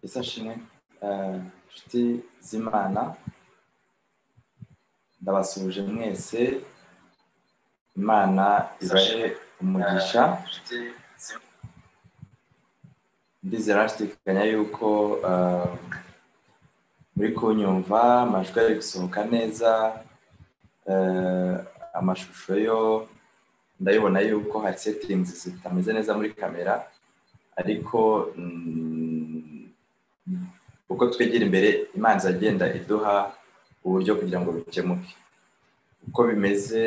Isashimwe inshuti z'Imana ndabasuje mwese Imana ibahe umugisha ndizera nshidikanya yuko muri kunyumva amajwi ari gusohoka neza amashusho yo ndabibona yuko hari settings zitameze neza muri kamera ariko uko twegera imbere Imana izagenda iduha uburyo kugira ngo bikemuke uko bimeze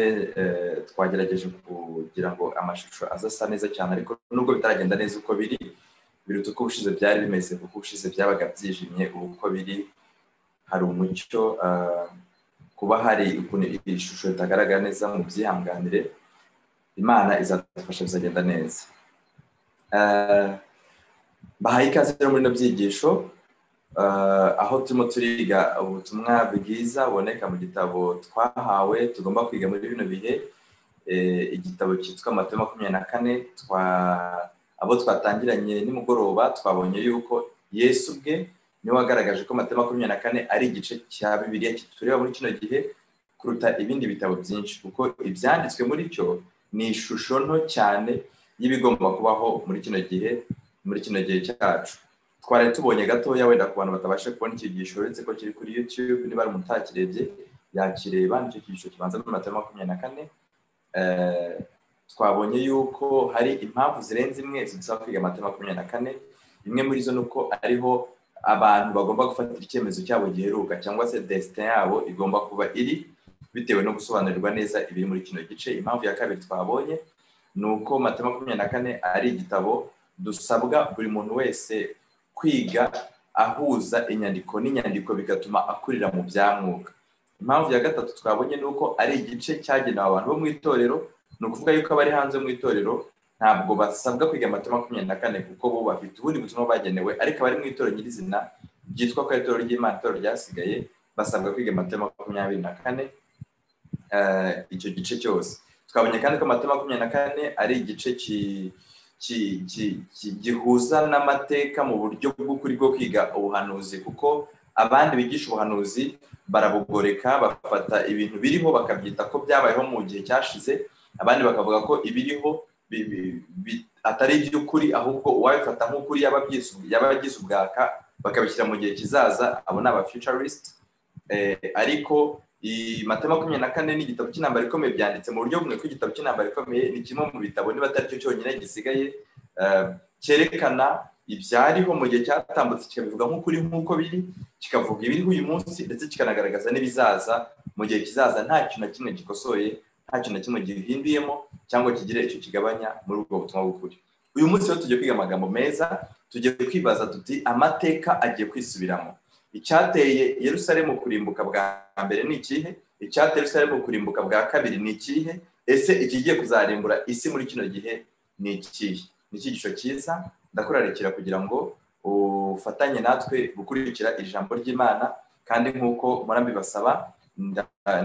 twagerageje kugira ngo amashusho azasa neza cyane ariko nubwo bitaragenda neza uko biri biruta uko ubushize byari bimeze kuko ubushize byabaga byijimye uko biri hari umucyo kuba hari ukuntu ishusho itagaragara neza mu byihanganire Imana izadufasha bizagenda neza bahaye ikaze rero muri no byigisho aho turimo turiga ubutumwa bwiza buboneka mu gitabo twahawe tugomba kwiga muri bino bihe igitabo cyitwa Matayo 24 abo twatangiranye nimugoroba twabonye yuko Yesu ubwe niwe wagaragaje ko Matayo 24 ari igice cya Bibiliya kitureba muri kino gihe kuruta ibindi bitabo byinshi kuko ibyanditswe muri cyo ni ishusho nto cyane y'ibigomba kubaho muri kino gihe cyacu twari tubonye gatoya wenda ku bantu batabashe kubona icyigisho uretse ko kiri kuri YouTube niba ari mutakirebye yakireba nicyo cyigisho kibanza muri Matayo 24 twabonye yuko hari impamvu zirenze imwe zidusaba kwiga Matayo 24 imwe muri zo nuko ariho abantu bagomba gufatira icyemezo cyabo giheruka cyangwa se destin yabo igomba kuba iri bitewe no gusobanurirwa neza ibiri muri kino gice impamvu ya kabiri twabonye nuko Matayo 24 ari igitabo dusabwa buri muntu wese kwiga ahuza inyandiko n'inyandiko bigatuma akurira mu byamwuka impamvu ya gatatu twabonye nuko ari igice cyagenewe abantu bo mu itorero no kuvuga yuko abari hanze mu itorero ntabwo basabwa kwiga Matayo 24 kuko bo bafite ubundi butumwa bagenewe ariko abari mu itorero nyirizina byitwa ko itorero ry'Imana itorero ryasigaye basabwa kwiga Matayo 24 icyo gice cyose twabonye kandi ko Matayo 24 ari igice gihuza n'amateka mu buryo bw'ukuri bwo kwiga ubuhanuzi kuko abandi bigisha ubuhanuzi barabugoreka bafata ibintu biriho bakabyita ko byabayeho mu gihe cyashize abandi bakavuga ko ibiriho atari iby'ukuri ahubwo uwabifata nk'ukuri yabagize ubwaka bakabishyira mu gihe kizaza abo ni aba-futurist ariko Matayo 24 ni igitabo cy'intambara ikomeye byanditse mu buryo bumwe ko igitabo cy'intambara ikomeye ni kimwe mu bitabo niba atari cyo cyonyine gisigaye cyerekana ibyariho mu gihe cyatambutse kikabivuga nk'ukuri nk'uko biri kikavuga ibiriho uyu munsi ndetse kikanagaragaza n'ibizaza mu gihe kizaza nta kintu na kimwe gikosoye nta kintu na kimwe gihinduyemo cyangwa kigire icyo kigabanya muri ubwo butumwa bw'ukuri uyu munsi rero tugiye kwiga amagambo meza tugiye kwibaza tuti amateka agiye kwisubiramo icyateye Yerusalemu kurimbuka bwa mbere ni ikihe icyateye Yerusalemu kurimbuka bwa kabiri ni ikihe ese ikigiye kuzarimbura isi muri kino gihe ni ikihe ni icyigisho cyiza ndakurarikira kugira ngo ufatanye natwe gukurikira ijambo ry'Imana kandi nk'uko murambibasaba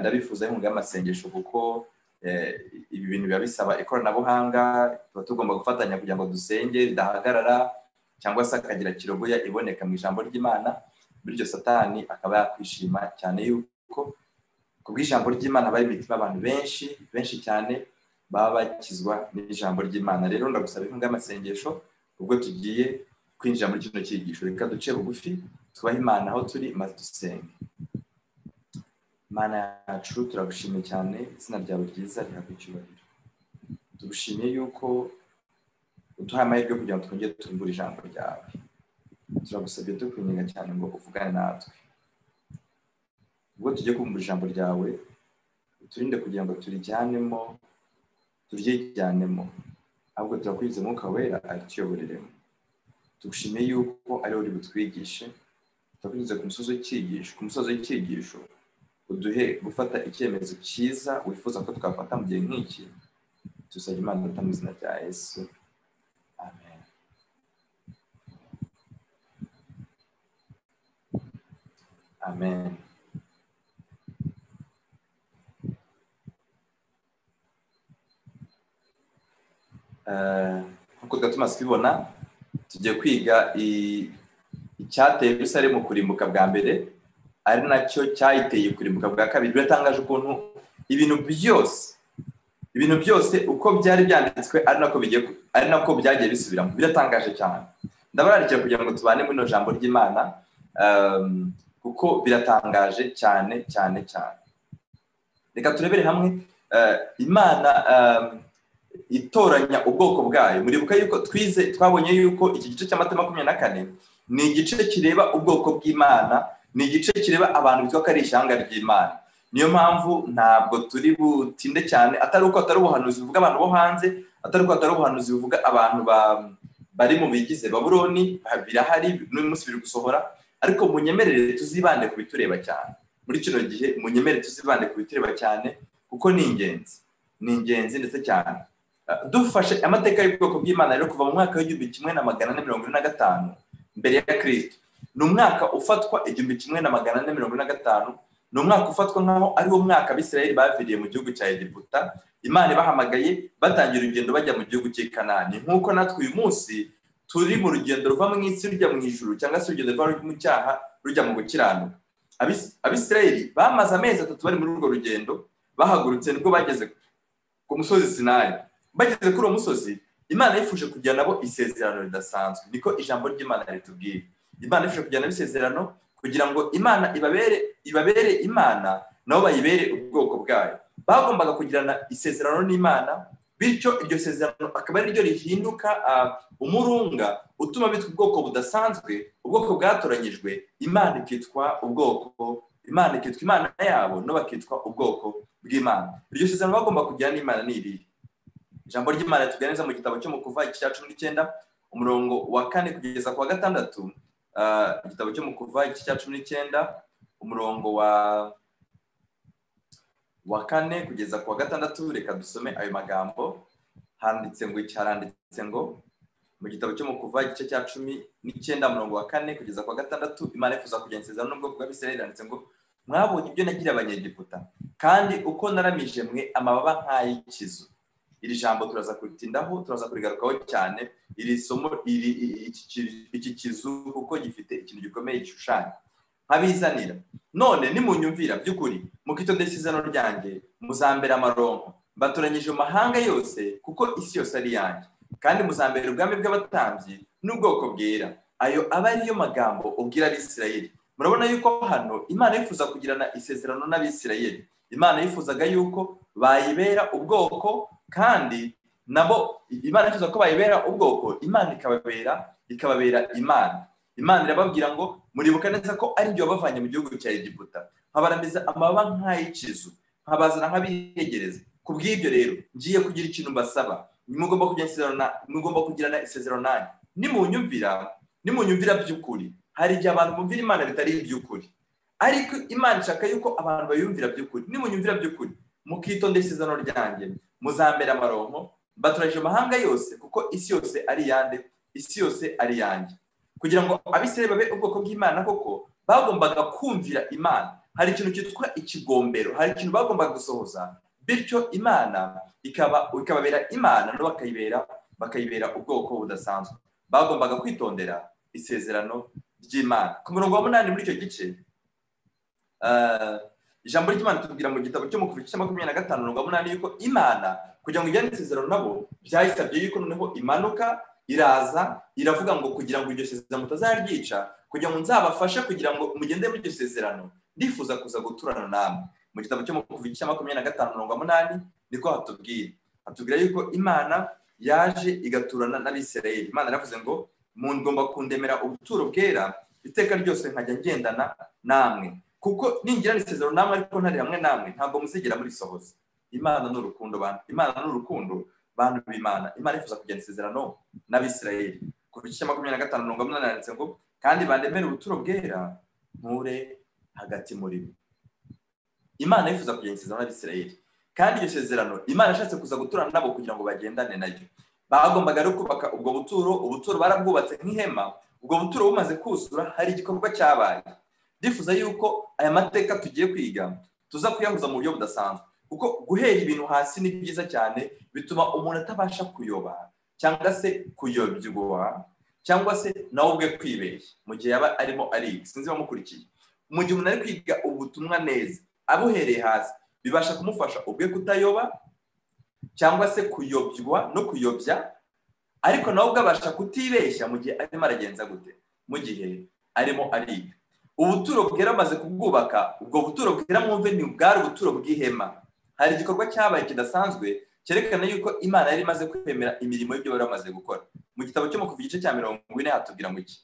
ndabifuza inkunga y'amasengesho kuko ibi bintu biba bisaba ikoranabuhanga tuba tugomba gufatanya kugira ngo dusenge ridahagarara cyangwa se akagira kirogoya iboneka mu ijambo ry'Imana bityo Satani akaba yakwishima cyane yuko kubw'ijambo ry'Imana bari imitima abantu benshi cyane baba bakizwa n'ijambo ry'Imana rero ndagusaba inkunga y'amasengesho ubwo tugiye kwinjira muri kino cyigisho reka duce bugufi tubahe Imana aho turi maze dusenge Mana yacu turagushimiye cyane izina ryawe ryiza rihabwe icyubahiro tugushimiye yuko uduhaye amahirwe kugira ngo twongere tumbure ijambo ryawe turagusabye tukwinginga cyane ngo uvugane natwe ubwo tugiye kumbura ijambo ryawe uturinde kugira ngo turyijyanemo ahubwo turakwize Mwuka Wera arituyoboreremo tugushimiye yuko ari uri butwigishe turakwize ku musozo w'icyigisho uduhe gufata icyemezo cyiza wifuza ko twafata mu gihe nk'iki tusabye Imana data mu izina rya Yesu amen amen nk'uko tumaze kubibona tugiye kwiga cyateye Yerusalemu kurimbuka bwa mbere ari nacyo cyayiteye kurimbuka bwa kabiri. Biratangaje ukuntu ibintu byose uko byari byanditswe ari nako byagiye bisubiramo. Biratangaje cyane. Ndabararikira kugira ngo tubane muri no jambo ry'Imana kuko biratangaje cyane cyane cyane. Reka turebere hamwe Imana itoranya ubwoko bwayo. Muribuka yuko twabonye yuko iki gice cy'Amata 24 ni igice kireba ubwoko bw'Imana, ni igice kireba abantu bitwa ko ari ishyanga ry'Imana. Niyo mpamvu ntabwo turi butinde cyane, atari uko atari ubuhanuzi buvuga abantu bo hanze, atari uko atari ubuhanuzi buvuga abantu bari mu bigize Babuloni, birahari n'umunsi biri gusohora, ariko munyemerere tuzibande ku bitureba cyane. Muri kino gihe munyemerere tuzibande ku bitureba cyane kuko ni ingenzi ndetse cyane. Dufashe amateka y'ubwoko bw'Imana rero kuva mu mwaka w'1445 mbere ya Kristo. Ni umwaka ufatwa 1445, ni umwaka ufatwa nkaho ari wo mwaka Abisirayeli baviriye mu gihugu cya Egiputa. Imana ibahamagaye batangira urugendo bajya mu gihugu cy'i Kanani. Nk'uko natwe uyu munsi turi mu rugendo ruva mu isi rujya mu ijuru, cyangwa se urugendo ruva mu cyaha rujya mu gukiranuka. Abisirayeli bamaze amezi 3 bari muri urwo rugendo, bahagurutse nibwo bageze ku musozi Sinayi. Bageze kuri uwo musozi, Imana yifuje kujyana nabo isezerano ridasanzwe. Niko ijambo ry'Imana ritubwira. Imana yifuje kujyana nabo isezerano kugira ngo Imana ibabere Imana, nabo bayibere ubwoko bwayo. Bagombaga kugirana isezerano n'Imana, bityo iryo sezerano akaba ari ryo rihinduka umurunga utuma bitwa ubwoko budasanzwe, ubwoko bwatoranyijwe. Imana ikitwa ubwoko, Imana ikitwa Imana yabo, no bakitwa ubwoko bw'Imana. Iryo sezerano bagomba kujyana n'Imana ni iri. Ijambo ry'Imana tuganiriza mu gitabo cyo mu Kuva igice cya 19 umurongo wa 4 kugeza ku wa 6. Igitabo cyo mu Kuva igice cya 19 umurongo wa 4 kugeza ku wa 6. Reka dusome ayo magambo. Handitse ngo mu gitabo cyo mu Kuva igice cya 19 umurongo wa 4 kugeza ku wa 6, Imana ifuza kugirana isezerano n'ubwoko bw'Abisirayeli. Handitse ngo mwabonye ibyo nagira abanyegiputa, kandi uko naramije mwe amababa nk'ay'ikizu. Iri jambo turaza kuritindaho, turaza kurigarukaho cyane. Iri somo iki kizu kuko gifite ikintu gikomeye gishushanya nkabizanira. None nimunyumvira by'ukuri mukitondera isezerano ryanjye, muzambera amaronko. Batoranyije mu mahanga yose kuko isi yose ari yanjye, kandi muzambera ubwami bw'abatambyi n'ubwoko bwera. Ayo aba ariyo magambo ubwira Abisirayeli. Murabona yuko hano Imana yifuza kugirana isezerano n'Abisirayeli. Imana yifuzaga yuko bayibera ubwoko, kandi nabo Imana yifuza ko bayibera ubwoko, Imana ikababera Imana. Imana irababwira ngo muribuka neza ko ari byo bavanye mu gihugu cya Egiputa, nkabaramiza amababa nk'ay'ikizu, nkabazana nk'abiyegereza. Kubw'ibyo rero ngiye kugira ikintu mbasaba, mugomba kugirana isezerano nanjye. Nimunyumvira by'ukuri. Hari igihe abantu bumvira Imana bitari iby'ukuri, ariko Imana ishaka yuko abantu bayumvira by'ukuri. Nimunyumvira by'ukuri mukitondera isezerano ryanjye, muzambera amaronko. Batoranyije amahanga yose kuko isi yose ari yande, isi yose ari yanjye. Kugira ngo Abisirayeli babe ubwoko bw'Imana koko, bagombaga kumvira Imana. Hari ikintu cyitwa ikigombero, hari ikintu bagombaga gusohoza, bityo Imana ikababera Imana, no bakayibera ubwoko budasanzwe. Bagombaga kwitondera isezerano ry'Imana. Ku murongo wa 8 muri icyo gice, ijambo ry'Imana tubwira mu gitabo cyo mu Kuva 25 umurongo wa 8 yuko Imana kugira ngo ijyane isezerano nabo byayisabye yuko noneho imanuka iraza iravuga ngo kugira ngo iryo sezerano mutazaryica, kugira ngo nzabafashe kugira ngo mugende muri iryo sezerano, ndifuza kuza guturana namwe. Mu gitabo cyo mu Kuva 25 umurongo wa 8 niko hatubwira yuko Imana yaje igaturana n'Abisirayeli. Imana yaravuze ngo mugomba kundemera ubuturo bwera, iteka ryose nkajya ngendana namwe, kuko ningirana isezerano namwe ariko ntari hamwe namwe, ntabwo muzigera muri sohoza. Imana n'urukundo bantu b'Imana. Imana ifuza kugirana isezerano n'Abisirayeli. Kuva 25 umurongo wa 8 handitse ngo kandi bandemere ubuturo bwera mpure hagati muri bo. Imana ifuza kugirana isezerano n'Abisirayeli, kandi iryo sezerano Imana yashatse kuza guturana nabo kugira ngo bagendane naryo. Bagombaga rero kubaka ubwo ubuturo barabwubatse nk'ihema. Ubwo buturo bumaze kuzura, hari igikorwa cyabaye. Ndifuza yuko aya mateka tugiye kwiga tuza kuyahuza mu buryo budasanzwe, kuko guhera ibintu hasi ni byiza cyane, bituma umuntu atabasha kuyoba cyangwa se kuyobywa, cyangwa se nawe ubwe kwibeshya mu gihe yaba arimo ariga. Sinzi bamukurikiye. Mu gihe umuntu ari kwiga ubutumwa neza abuhereye hasi, bibasha kumufasha ubwe kutayoba cyangwa se kuyobywa no kuyobya, ariko nawe ubwe abasha kutibeshya mu gihe arimo aragenza gute, mu gihe arimo ariga. Ubuturo bwera amaze kubwubaka, ubwo buturo bwera mwumve ni bwari ubuturo bw'ihema. Hari igikorwa cyabaye kidasanzwe cyerekana yuko Imana yari imaze kwemera imirimo y'ibyo bari bamaze gukora. Mu gitabo cyo mu Kuva igice cya 40 hatubwira ngo iki?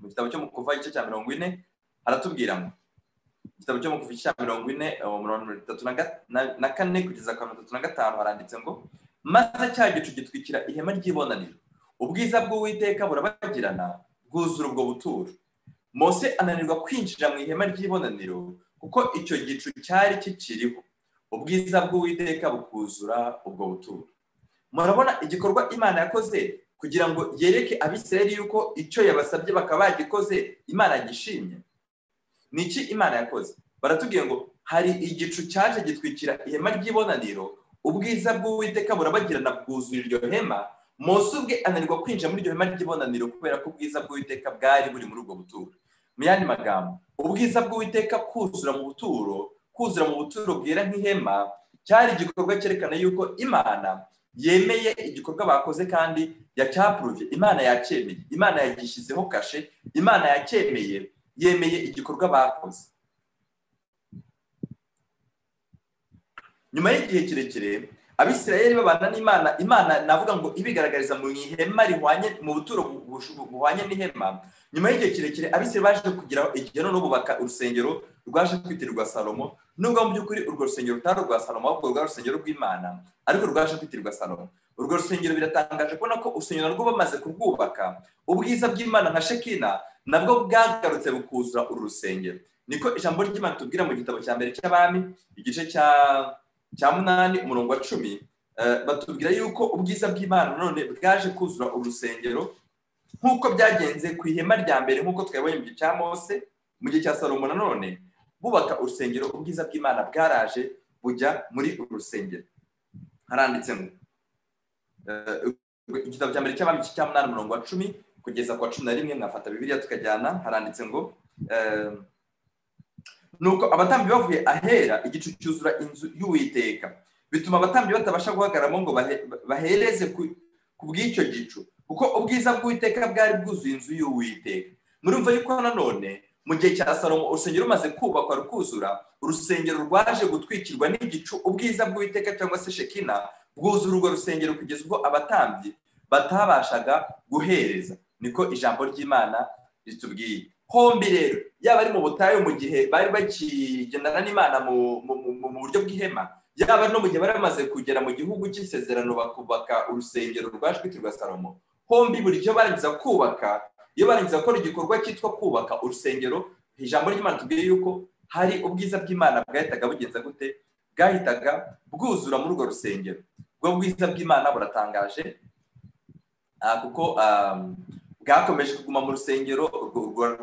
Mu gitabo cyo mu Kuva igice cya 40 haratubwira ngo, igitabo cyo mu Kuva igice cya 34 kugeza ku 35 haranditse ngo, maze cya gicu gitwikira ihema ry'ibonaniro, ubwiza bw'Uwiteka burabagirana bwuzura ubwo buturo. Mose ananirwa kwinjira mu ihema ry'ibonaniro kuko icyo gicu cyari kikiriho, ubwiza bw'Uwiteka bukuzura ubwo buturo. Murabona igikorwa Imana yakoze kugira ngo yereke Abisirayeli yuko icyo yabasabye bakaba bagikoze Imana gishimye. Niki Imana yakoze? Baratubwiye ngo hari igicu cyaje gitwikira ihema ry'ibonaniro, ubwiza bw'Uwiteka burabagirana bwuzura iryo hema. Mose ubwe ananirwa kwinjira muri iryo hema ry'ibonaniro kubera ko ubwiza bw'Uwiteka bwari buri muri ubwo buturo. Mu yandi magambo, ubwiza bw'Uwiteka kuzura mu buturo bwera nk'ihema cyari igikorwa cyerekana yuko Imana yemeye igikorwa bakoze kandi yacyapuruvye. Imana yacyemeye, Imana yagishyizeho kashe, Imana yacyemeye, yemeye igikorwa bakoze. Nyuma y'igihe kirekire Abisirayeli babana n'Imana, Imana navuga ngo ibigaragariza mu ihema rihwanye, mu buturo buhwanye n'ihema. Nyuma y'igihe kirekire Abisirayeli baje kugira igihe no bubaka urusengero rwaje kwitirirwa Salomo. Nubwo mu by'ukuri urwo rusengero rutari rwa Salomo, ahubwo rwa rusengero rw'Imana, ariko rwaje kwitirirwa Salomo. Urwo rusengero biratangaje kubona ko urusengero rwo bamaze kurwubaka, ubwiza bw'Imana nka Shekina nabwo bwagarutse bukuzura uru rusengero. Niko ijambo ry'Imana tubwira mu gitabo cya mbere cy'Abami igice cya 8 umurongo wa 10, batubwira yuko ubwiza bw'Imana none bwaje kuzura urusengero nk'uko byagenze ku ihema rya mbere, nk'uko twabonye mu gihe cya Mose. Mu gihe cya Salomo nanone bubaka urusengero, ubwiza bw'Imana bwaraje bujya muri urusengero. Haranditse ngo igitabo cya mbere cy'Abami cya 8 umurongo wa 10 kugeza ku 11, mwafata Bibiliya tukajyana. Haranditse ngo, nuko abatambyi bavuye ahera, igicu cyuzura inzu y'Uwiteka, bituma abatambyi batabasha guhagaramo ngo bahereze ku bw'icyo gicu, kuko ubwiza bw'Uwiteka bwari bwuzuye inzu y'Uwiteka. Murumva yuko nanone mu gihe cya Salomo urusengero rumaze kubakwa rukuzura, urusengero rwaje gutwikirwa n'igicu, ubwiza bw'Uwiteka cyangwa se Shekina bwuzura urwo rusengero kugeza ubwo abatambyi batabashaga guhereza. Niko ijambo ry'Imana ritubwiye. Hombi rero, yaba ari mu butayu mu gihe bari bakigendana n'Imana mu buryo bw'ihema, yaba no mu gihe bari bamaze kugera mu gihugu cy'isezerano bakubaka urusengero rwaje kwitirwa Salomo, hombi buri cyo barangiza kubaka, iyo barangiza gukora igikorwa cyitwa kubaka urusengero, ijambo ry'Imana tubwiye yuko hari ubwiza bw'Imana bwahitaga bugenza gute, bwahitaga bwuzura muri urwo rusengero. Ubwo bwiza bw'Imana buratangaje kuko bwakomeje kuguma mu rusengero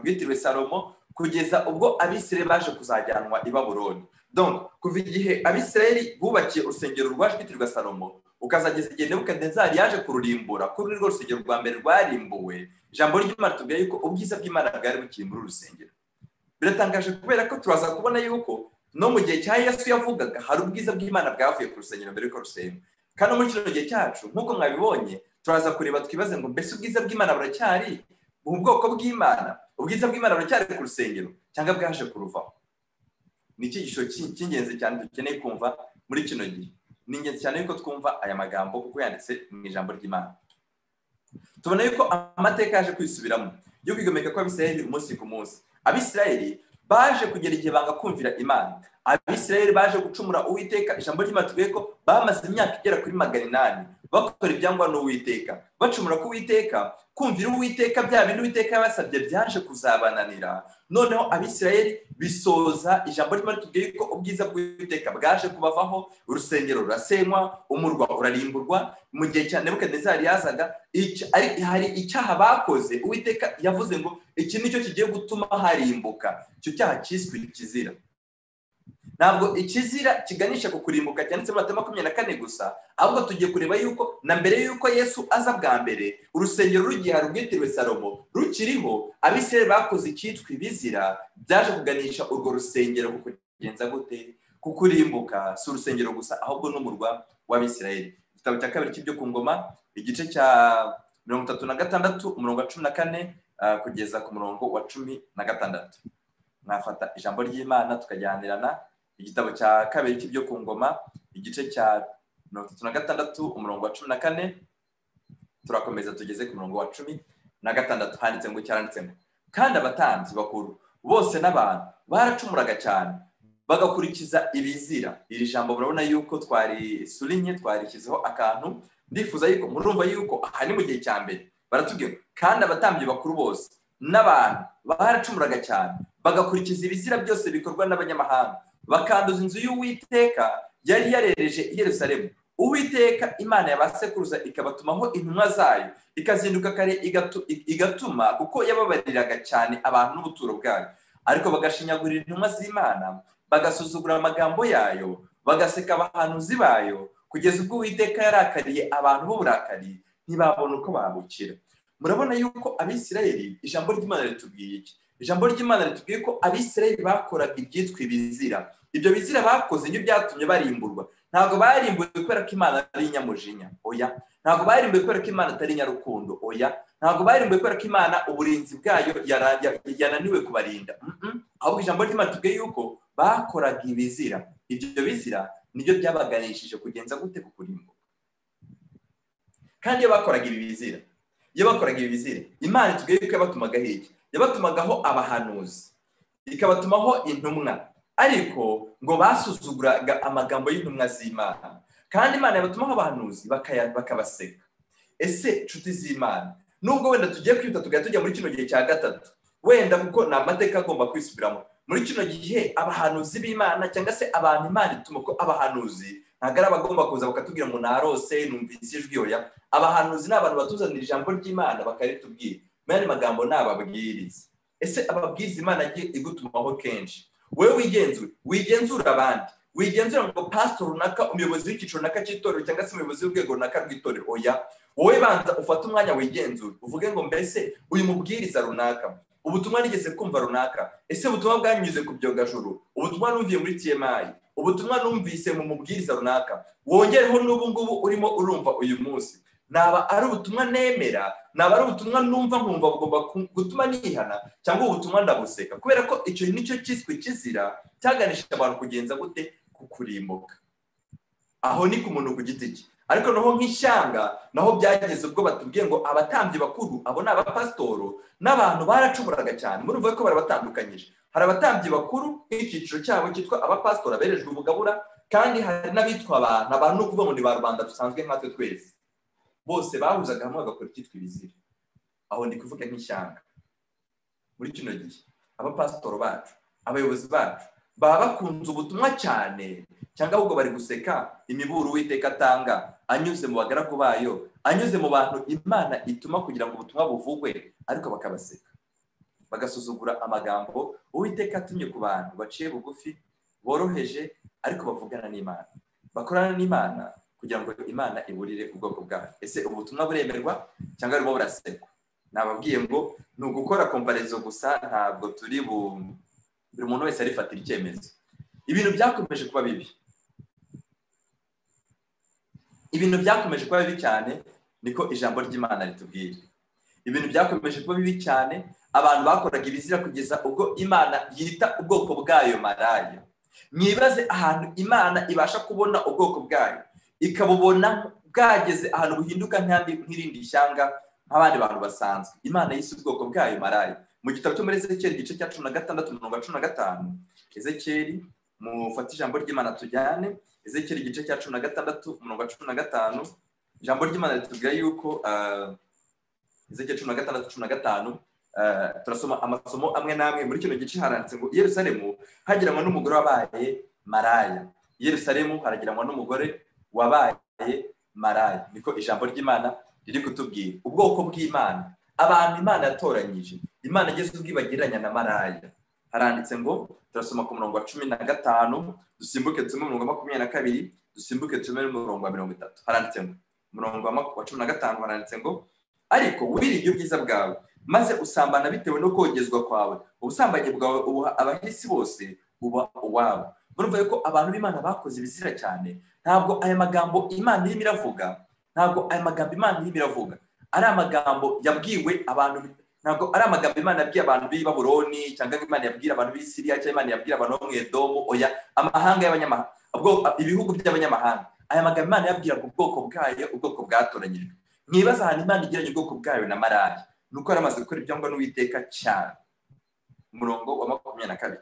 rwitiriwe Salomo kugeza ubwo Abisirayeli baje kuzajyanwa i Babuloni. Donc kuva igihe Abisirayeli bubakiye urusengero rwaje kwitirirwa Salomo ukazageza igihe Nebukadinezari yaje kururimbura, kuri urwo rusengero rwa mbere rwarimbuwe, ijambo ry'Imana tubwira yuko ubwiza bw'Imana bwari bukiri muri urusengero. Biratangaje kubera ko turaza kubona yuko no mu gihe cya Yesu yavugaga hari ubwiza bw'Imana bwavuye ku rusengero mbere y'uko rusenga. Kandi muri kino gihe cyacu nk'uko mwabibonye, turaza kureba twibaze ngo mbese ubwiza bw'Imana buracyari mu bwoko bw'Imana, ubwiza bw'Imana buracyari ku rusengero cyangwa bwaje kuruvaho? Ni icyigisho cy'ingenzi cyane dukeneye kumva muri kino gihe. Ni ingenzi cyane yuko twumva aya magambo kuko yanditse mu ijambo ry'Imana. Tubona yuko amateka yaje kwisubiramo yo kwigomeka kw'Abisirayeli umunsi ku munsi. Abisirayeli baje kugera igihe banga kumvira Imana. Abisirayeli baje gucumura Uwiteka. Ijambo ry'Imana tubwiye ko bamaze imyaka igera kuri 800 bakora ibyangwa n'Uwiteka, bacumura ku Uwiteka, kumvira Uwiteka bya bintu Uwiteka yabasabye byaje kuzabananira. Noneho Abisirayeli bisoza ijambo ry'Imana tubwiye ko ubwiza bw'Uwiteka bwaje kubavaho, urusengero rurasenywa, umurwa urarimburwa. Mu gihe cya Nebukadinezari yazaga, hari icyaha bakoze, Uwiteka yavuze ngo iki nicyo kigiye gutuma harimbuka. Icyo cyaha cyiswe ikizira. ntabwo ikizira kiganisha ku kurimbuka cyanditse muri Matayo 24 gusa, ahubwo tugiye kureba yuko na mbere yuko Yesu aza bwa mbere urusengero rugiye rwitiriwe Salomo rukiriho, Abisirayeli bakoze icyitwa ibizira byaje kuganisha urwo rusengero kugenza gute, kukurimbuka. Si urusengero gusa ahubwo n'umurwa w'Abisirayeli. Igitabo cya kabiri cy'ibyo ku ngoma igice cya 36 umurongo wa 14 kugeza ku murongo wa 16. Mwafata ijambo ry'Imana tukajyanirana. Igitabo cya kabiri cy'ibyo ku ngoma igice cya 36 umurongo wa 14 turakomeza tugeze ku murongo wa 16. Handitse ngo cyaranditsemo, kandi abatambyi bakuru bose n'abantu baracumuraga cyane bagakurikiza ibizira. Iri jambo murabona yuko twari sulinye, twarishyizeho akantu. Ndifuza yuko murumva yuko aha ni mu gihe cya mbere baratubwira, kandi abatambyi bakuru bose n'abantu baracumuraga cyane bagakurikiza ibizira byose bikorwa n'abanyamahanga, bakanduza inzu y'Uwiteka yari yarereje i Yerusalemu. Uwiteka Imana y'abasekuruza ikabatumaho intumwa zayo, ikazinduka kare igatuma, kuko yababariraga cyane abantu n'ubuturo bwayo. Ariko bagashinyagurira intumwa z'Imana, bagasuzugura amagambo yayo, bagaseka abahanuzi bayo, kugeza ubwo Uwiteka yarakariye abantu b'uburakari, ntibabona uko babukira. Murabona yuko Abisirayeli, ijambo ry'Imana ritubwiye iki? Ijambo ry'Imana ritubwiye ko Abisirayeli bakoraga ibyitwa ibizira. Ibyo bizira bakoze nibyo byatumye barimburwa. Ntabwo barimbuwe kubera ko Imana ari inyamujinya, oya. Ntabwo barimbuwe kubera ko Imana atari inyarukundo, oya. Ntabwo barimbuwe kubera ko Imana uburinzi bwayo yananiwe kubarinda. Ahubwo ijambo ry'Imana ritubwiye yuko bakoraga ibizira. Ibyo bizira nibyo byabaganishije kugenza gute, kukurimbuka. Kandi iyo bakoraga ibi bizira, Imana itubwiye yuko yabatumagaho iki? Yabatumagaho abahanuzi, ikabatumaho intumwa, ariko ngo basuzuguraga amagambo y'intumwa z'Imana. Kandi Imana yabatumaho abahanuzi bakabaseka. Ese nshuti z'Imana, nubwo wenda tugiye kwita tujya muri kino gihe cya gatatu, wenda kuko ni amateka agomba kwisubiramo, muri kino gihe abahanuzi b'Imana cyangwa se abantu Imana ituma ko abahanuzi ntabwo ari abagomba kuza bakatubwira ngo narose numvise ijwi, oya. Abahanuzi ni abantu batuzanira ijambo ry'Imana bakaritubwira, mene magambo ni ababwiriza. Ese ababwiriza Imana agiye igutumaho kenshi, wewe wigenzura abandi, wigenzura ngo pastor runaka, umuyobozi w'icyiciro runaka cy'itorero cyangwa se umuyobozi w'urwego runaka rw'itorero, oya. Wowe banza ufate umwanya wigenzura, uvuge ngo mbese uyu mubwiriza runaka, ubutumwa nigeze kumva runaka, ese ubutumwa bwanyuze ku byogajuru, ubutumwa numviye muri TMI, ubutumwa numvise mu mubwiriza runaka, wongereho n'ubu ngubu urimo urumva uyu munsi, naba ari ubutumwa nemera, naba ari ubutumwa numva nkumva bugomba gutuma nihana, cyangwa ubutumwa ndabuseka, kubera ko icyo nicyo cyiswe kizira cyaganisha abantu kugenza gute, kukurimbuka. Aho ni ku muntu ku giti cye. Ariko naho nk'ishyanga naho byageze ubwo batubwiye ngo abatambyi bakuru, abo ni abapasitoro, n'abantu baracumuraga cyane. Murumva ko barabatandukanyije. Hari abatambyi bakuru nk'icyiciro cyabo cyitwa abapasitoro aberejwe ubugabura, kandi hari n'abitwa abantu no kuvuga ngo ni ba rubanda dusanzwe nkatwe twese. Bose bahuzaga hamwe bagakora icyitwa ibizira. Aho ndi kuvuga nk'ishyanga. Muri kino gihe abapasitoro bacu, abayobozi bacu baba bakunze ubutumwa cyane, cyangwa ahubwo bari guseka imiburo Uwiteka atanga anyuze mu bagaragu bayo, anyuze mu bantu Imana ituma kugira ngo ubutumwa buvugwe, ariko bakabaseka, bagasuzugura amagambo Uwiteka atumye ku bantu baciye bugufi, boroheje, ariko bavugana n'Imana, bakorana n'Imana kugira ngo Imana iburire ubwoko bwayo. Ese ubutumwa buremerwa cyangwa arimo burasekwa? Nababwiye ngo ni ugukora komparizo gusa, ntabwo turi buri muntu wese arifatira icyemezo. Ibintu byakomeje kuba bibi. Ibintu byakomeje kuba bibi cyane, niko ijambo ry'Imana ritubwira. Ibintu byakomeje kuba bibi cyane, abantu bakoraga ibizira kugeza ubwo Imana yita ubwoko bwayo maraya. Mwibaze ahantu Imana ibasha kubona ubwoko bwayo, ikabubona bwageze ahantu buhinduka nk'irindi shyanga nk'abandi bantu basanzwe. Imana yise ubwoko bwayo maraya. Mu gitabo cyo muri Ezekiyeli igice cya 16 umurongo wa 15, Ezekiyeli mufate ijambo ry'Imana tujyane. Ezekiyeli igice cya 16 umurongo wa 15, ijambo ry'Imana ritubwira yuko Ezekiyeli 16:15, turasoma amasomo amwe namwe. Muri kino gice haranditse ngo Yerusalemu hagiranwa n'umugore wabaye maraya. Yerusalemu haragiranwa n'umugore wabaye maraya. Niko ijambo ry'Imana riri kutubwira. Ubwoko bw'Imana, abantu Imana yatoranyije, Imana igeze ubwibagereranya na maraya. haranditse ngo turasoma ku murongo wa 15 dusimbuke tume umurongo wa 22 dusimbuke tume umurongo wa 30 haranditse ngo umurongo wa 15 haranditse ngo ariko wirinde ubwiza bwawe maze usambana bitewe no kogezwa kwawe ubusambanyi bwawe ubuha abahisi bose uba uwabo. Murumva yuko abantu b'Imana bakoze ibizira cyane. Ntabwo aya magambo Imana irimo iravuga, ari amagambo yabwiwe abantu, ntabwo ari amagambo Imana yabwiye abantu b'i Babuloni cyangwa Imana yabwira abantu b'i Siriya cyangwa Imana yabwira abantu bo mu Edomu, oya, amahanga y'abanyamahanga, ibihugu by'abanyamahanga. Aya magambo Imana yabwira ubwoko bwayo, ubwoko bwatoranyijwe. Mwibaza ahantu Imana igiranye ubwoko bwayo na Maraya, nuko yaramaze gukora ibyangwa n'Uwiteka cyane. Umurongo wa 22.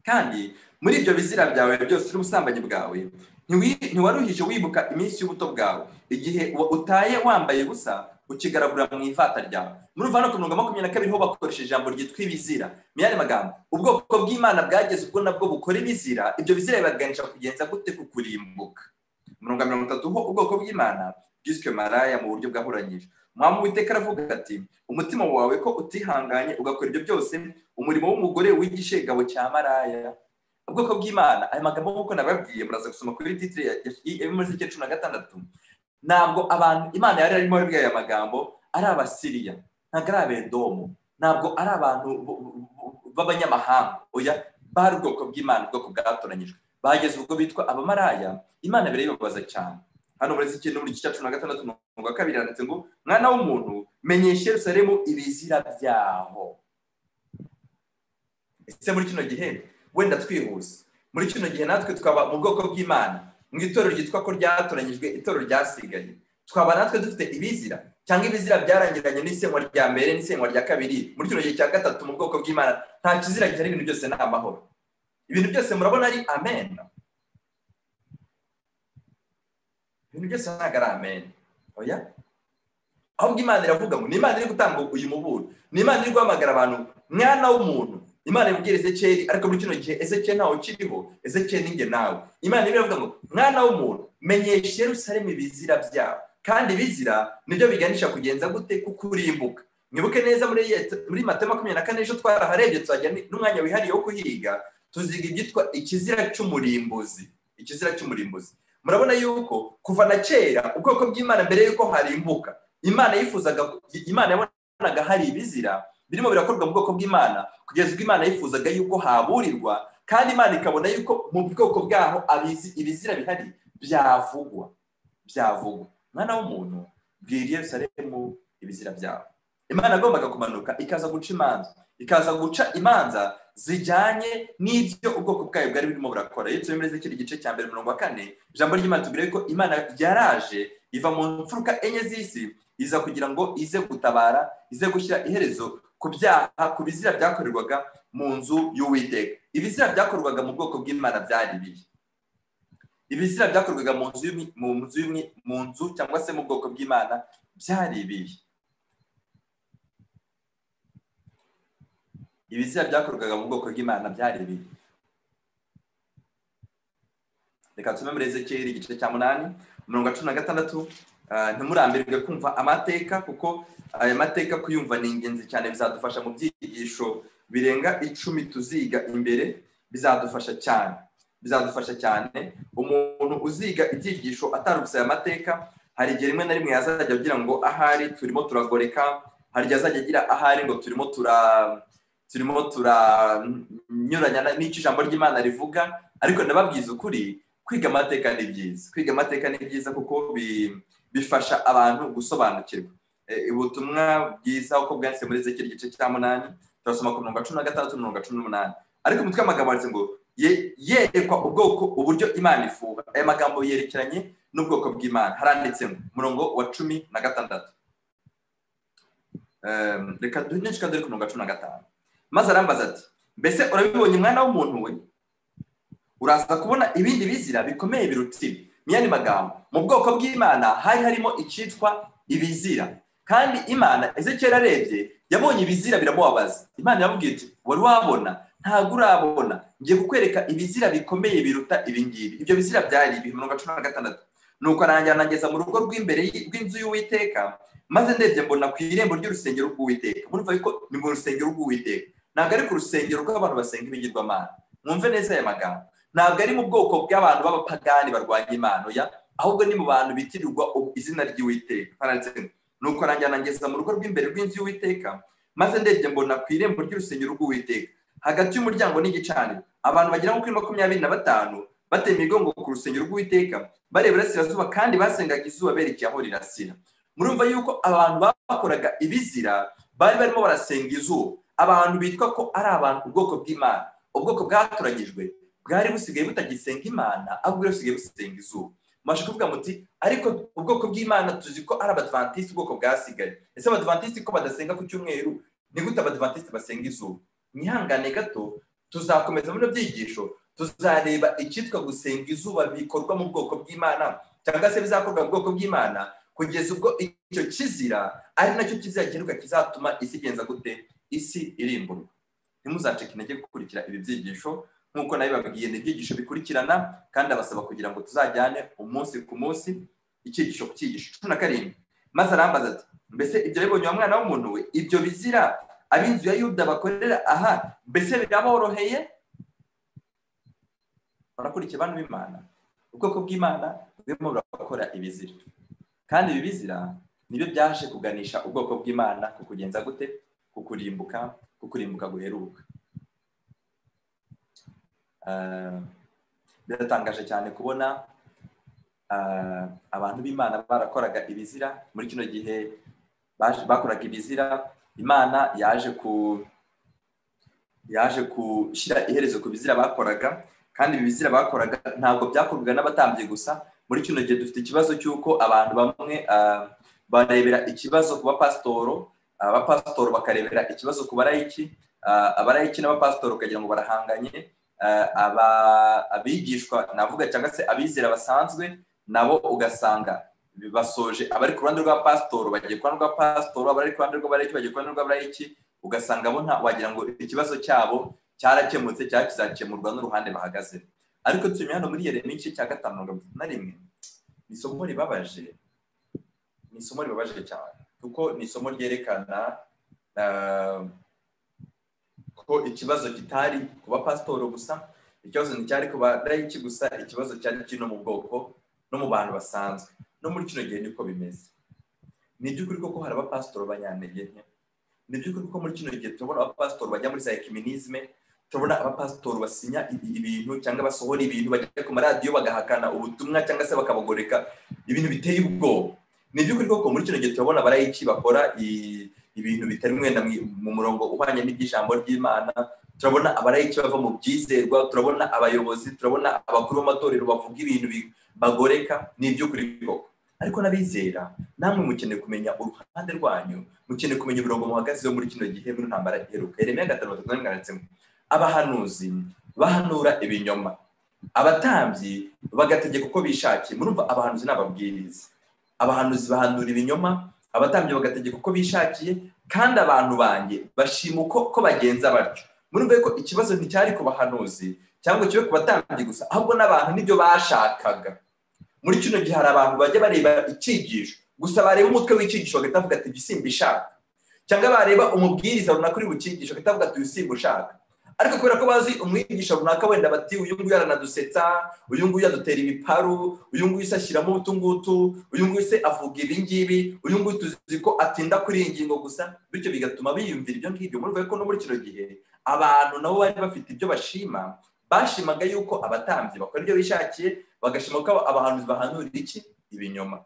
Kandi muri ibyo bizira byawe byose n'ubusambanyi bwawe ntiwaruhije wibuka iminsi y'ubuto bwawe, igihe utaye wambaye gusa ukigaragura mu ivata ryawe. Murumva no ku murongo wa 22 ho bakoresheje ijambo ryitwa ibizira. Miyane magambo, ubwoko bw'Imana bwageze ubwo nabwo bukora ibizira, ibyo bizira bibaganisha kugenza gute kukurimbuka. Umurongo wa 30 ho ubwoko bw'Imana bwiswe maraya mu buryo bwahuranyije. Mwami Uwiteka aravuga ati umutima wawe ko utihanganye ugakora ibyo byose, umurimo w'umugore w'igishegabo cya maraya. Ubwoko bw'Imana, aya magambo nk'uko nababwiye muraza gusoma kuri titre ya muri 16. Ntabwo abantu Imana yari arimo arabwira aya magambo ari Abasiriya, ntabwo ari Abedomu, ntabwo ari abantu b'abanyamahanga, oya, bari ubwoko bw'Imana, ubwoko bwatoranyijwe. Bageze ubwo bitwa abamaraya. Imana birayibabaza cyane. Hano muri ikintu muri 16 umurongo wa 2 handitse ngo mwana w'umuntu menyesha Yerusalemu ibizira byaho. Ese muri kino gihe wenda twihuse, muri kino gihe natwe twaba mu bwoko bw'Imana, mu itorero ryitwa ko ryatoranyijwe, itorero ryasigaye, twaba natwe dufite ibizira cyangwa ibizira byarangiranye n'isenywa rya mbere n'isenywa rya kabiri. Muri kino gihe cya gatatu mu bwoko bw'Imana nta kizira gihari, ibintu byose ni amahoro, ibintu byose murabona ari amen. Ibintu byose ntabwo ari amen, oya. Ahubwo Imana iravuga ngo ni Imana iri gutanga uyu muburo, ni Imana iri guhamagara abantu mwana w'umuntu. Imana ibwira Ezekiyeli, ariko muri kino gihe Ezekiyeli ntawe ukiriho, Ezekiyeli ninjye nawe. Imana iravuga ngo mwana w'umuntu menyesha Yerusalemu ibizira byawe, kandi ibizira nibyo biganisha kugenza gute kukurimbuka. Mwibuke neza muri Matayo 24 ejo twaraharebye, tuzajya n'umwanya wihariye wo kuhiga, tuziga ibyitwa ikizira cy'umurimbuzi. Ikizira cy'umurimbuzi, murabona yuko kuva na kera ubwoko bw'Imana mbere yuko harimbuka, Imana yabonaga hari ibizira birimo birakorwa mu bwoko bw'Imana, kugeza ubwo Imana yifuzaga yuko haburirwa, kandi Imana ikabona yuko mu bwoko bwaho ibizira bihari byavugwa. Mwana w'umuntu bwira Yerusalemu ibizira byawe. Imana agombaga kumanuka ikaza guca imanza zijyanye n'ibyo ubwoko bwayo bwari birimo burakora. Iyo turi muri Ezekiyeli igice cya mbere umurongo wa 4, ijambo ry'Imana tubwira ko Imana yaraje iva mu mfuruka enye z'isi, iza kugira ngo ize gutabara, ize gushyira iherezo ku byaha, ku bizira byakorerwaga mu nzu y'Uwiteka. Ibizira byakorwaga mu bwoko bw'Imana byari ibihe. Ibizira byakorwaga mu nzu cyangwa se mu bwoko bw'Imana byari ibihe. Ibizira byakorwaga mu bwoko bw'Imana byari ibihe. Reka tusome muri Ezekiyeli igice cya 8 umurongo wa 16. Ntimurambirwe kumva amateka, kuko aya mateka kuyumva ni ingenzi cyane, bizadufasha mu byigisho birenga 10 tuziga imbere. Bizadufasha cyane. Umuntu uziga ibyigisho atarufise aya mateka, hari igihe rimwe na rimwe yazajya agira ngo ahari turimo turagoreka, hari igihe azajya agira ahari ngo turimo turanyuranya n'icyo ijambo ry'Imana rivuga. Ariko ndababwiza ukuri, kwiga amateka ni byiza, kuko bifasha abantu gusobanukirwa ubutumwa bwiza uko bwanditse muri Ezekiyeli igice cya 8. Turasoma ku murongo wa 16 n'umurongo wa 18. Ariko umutwe w'amagambo handitse ngo yerekwa ubwoko uburyo Imana ifuha. Aya magambo yerekeranye n'ubwoko bw'Imana. Haranditse mu murongo wa 16. Reka duhinduke dore ku murongo wa 15. Maze arambaza ati mbese urabibonye mwana w'umuntu we? Uraza kubona ibindi bizira bikomeye birutse. Miyani magambo, mu bwoko bw'Imana hari harimo icyitwa ibizira, kandi Imana Ezekiyeli arebye yabonye ibizira biramubabaza. Imana yamubwiye iti wari wabona? Ntabwo urabona, ngiye kukwereka ibizira bikomeye biruta ibingibi. Ibyo bizira byari ibihe. Umurongo wa 16. Nuko aranjyana ngeza mu rugo rw'imbere rw'inzu y'Uwiteka, maze ndebye mbona ku irembo ry'urusengero rw'Uwiteka. Murumva yuko ni mu rusengero rw'Uwiteka. ntabwo ari ku rusengero rw'abantu basenga ibigirwamana. Mwumve neza aya magambo, ntabwo ari mu bwoko bw'abantu b'abapagani barwanya Imana, ya ahubwo ni mu bantu bitirirwa izina ry'Uwiteka. Nuko aranjyana ngeza mu rugo rw'imbere rw'inzu y'Uwiteka, maze ndebye mbona ku irembo ry'urusengero rw'Uwiteka hagati y'umuryango n'igicaniro abantu bagera kuri 25 bateye imigongo ku rusengero rw'Uwiteka bareba iburasirazuba, kandi basengaga izuba berekeye aho rirasira. Murumva yuko abantu bakoraga ibizira bari barimo barasenga izuba. Abantu bitwa ko ari abantu ubwoko bw'Imana, ubwoko bwatoranyijwe, bwari busigaye butagisenga Imana, ahubwo busigaye busenga izuba. Mashe kuvuga muti ariko ubwoko bw'Imana tuzi ko ari Abadventiste, ubwoko bwasigaye. Ese Abadventiste ko badasenga ku cyumweru, ni gute Abadventiste basenga izuba? Mwihangane gato, tuzakomeza muri byigisho, tuzareba icyitwa gusenga izuba bikorwa mu bwoko bw'Imana cyangwa se bizakorwa mu bwoko bw'Imana, kugeza ubwo icyo kizira ari nacyo kizageruka kizatuma isi igenza gute, isi irimburwa. Ntimuzacike intege gukurikira ibi byigisho, nk'uko nabibabwiye ni ibyigisho bikurikirana, kandi abasaba kugira ngo tuzajyane umunsi ku munsi, icyigisho ku cyigisho. 17 maze arambaza ati, mbese ibyo bibonye wa mwana w'umuntu we, ibyo bizira ab'inzu ya Yuda bakorera aha, mbese biraboroheye? Barakurikiye abantu b'Imana, ubwoko bw'Imana burimo burakora ibizira, kandi ibi bizira nibyo byaje kuganisha ubwoko bw'Imana ku kugenza gute, kukurimbuka guheruka. Biratangaje cyane kubona abantu b'Imana barakoraga ibizira. Muri kino gihe bakoraga ibizira, Imana yaje gushyira iherezo ku bizira bakoraga, kandi ibi bizira bakoraga ntabwo byakorwaga n'abatambyi gusa. Muri kino gihe dufite ikibazo cy'uko abantu bamwe barebera ikibazo ku bapasitoro, abapasitoro bakarebera ikibazo ku barayiki, abarayiki n'abapasitoro ukagira ngo barahanganye. Abigishwa navuga cyangwa se abizera basanzwe nabo ugasanga basoje, abari ku ruhande rwa pasitoro bagiye ku ruhande rwa pasitoro, abari ku ruhande rw'abarayiki bagiye ku ruhande rw'abarayiki, ugasanga bo wagira ngo ikibazo cyabo cyarakemutse cyangwa kizakemurwa n'uruhande bahagaze. Ariko tusomye hano muri Yeremiya igice cya 5:31, ni isomo ribabaje cyane, kuko ni isomo ryerekana ko ikibazo kitari ku bapasitoro gusa, ikibazo nticyari ku barayiki gusa, ikibazo cyari kino mu bwoko no mu bantu basanzwe. No muri kino gihe niko bimeze. Ni by'ukuri koko hari abapasitoro banyantege nke, ni by'ukuri ko muri kino gihe turabona abapasitoro bajya muri za ecumenisme, turabona abapasitoro basinya ibintu cyangwa basohora ibintu, bajya ku maradiyo bagahakana ubutumwa cyangwa se bakabagoreka ibintu biteye ubwoba. Ni by'ukuri koko muri kino gihe turabona abarayiki bakora ibintu bitari mwenda mu murongo uhwanye n'iby'ijambo ry'Imana. Turabona abarayiki bava mu byizerwa, turabona abayobozi, turabona abakuru b'amatorero bavuga ibintu bagoreka. Ni by'ukuri koko, ariko n'abizera namwe mukeneye kumenya uruhande rwanyu, mukeneye kumenya umurongo muhagazeho muri kino gihe, muri ntambara iheruka. Yeremiya 5:31, abahanuzi bahanura ibinyoma, abatambyi bagategeka uko bishakiye. Murumva abahanuzi n'ababwiriza, abahanuzi bahanura ibinyoma, abatambyi bagategeka uko bishakiye, kandi abantu banjye bashima uko bagenza batyo. Murumva ko ikibazo nticyari ku bahanuzi cyangwa kibe ku batambyi gusa, ahubwo n'abantu nibyo bashakaga. Muri kino gihe hari abantu bajya bareba icyigisho gusa, bareba umutwe w'icyigisho bagatavuga ati gisimba ishaka, cyangwa bareba umubwiriza runaka uri bucyigisho bagatavuga ati usimba ushaka. Ariko kubera ko bazi umwigisha runaka wenda bati uyu nguyu yaranadusetsa, uyu nguyu yadutera ibiparu, uyu nguyu se ashyiramo utungutu, uyu nguyu se avuga ibi ngibi, uyu nguyu tuzi ko atinda kuri iyi ngingo gusa, bityo bigatuma biyumvira ibyo ngibyo. Murumva ko no muri kino gihe abantu nabo bari bafite ibyo bashima, bashimaga yuko abatambyi bakora ibyo bishakiye, bagashima ko abahanuzi bahanura iki, ibinyoma.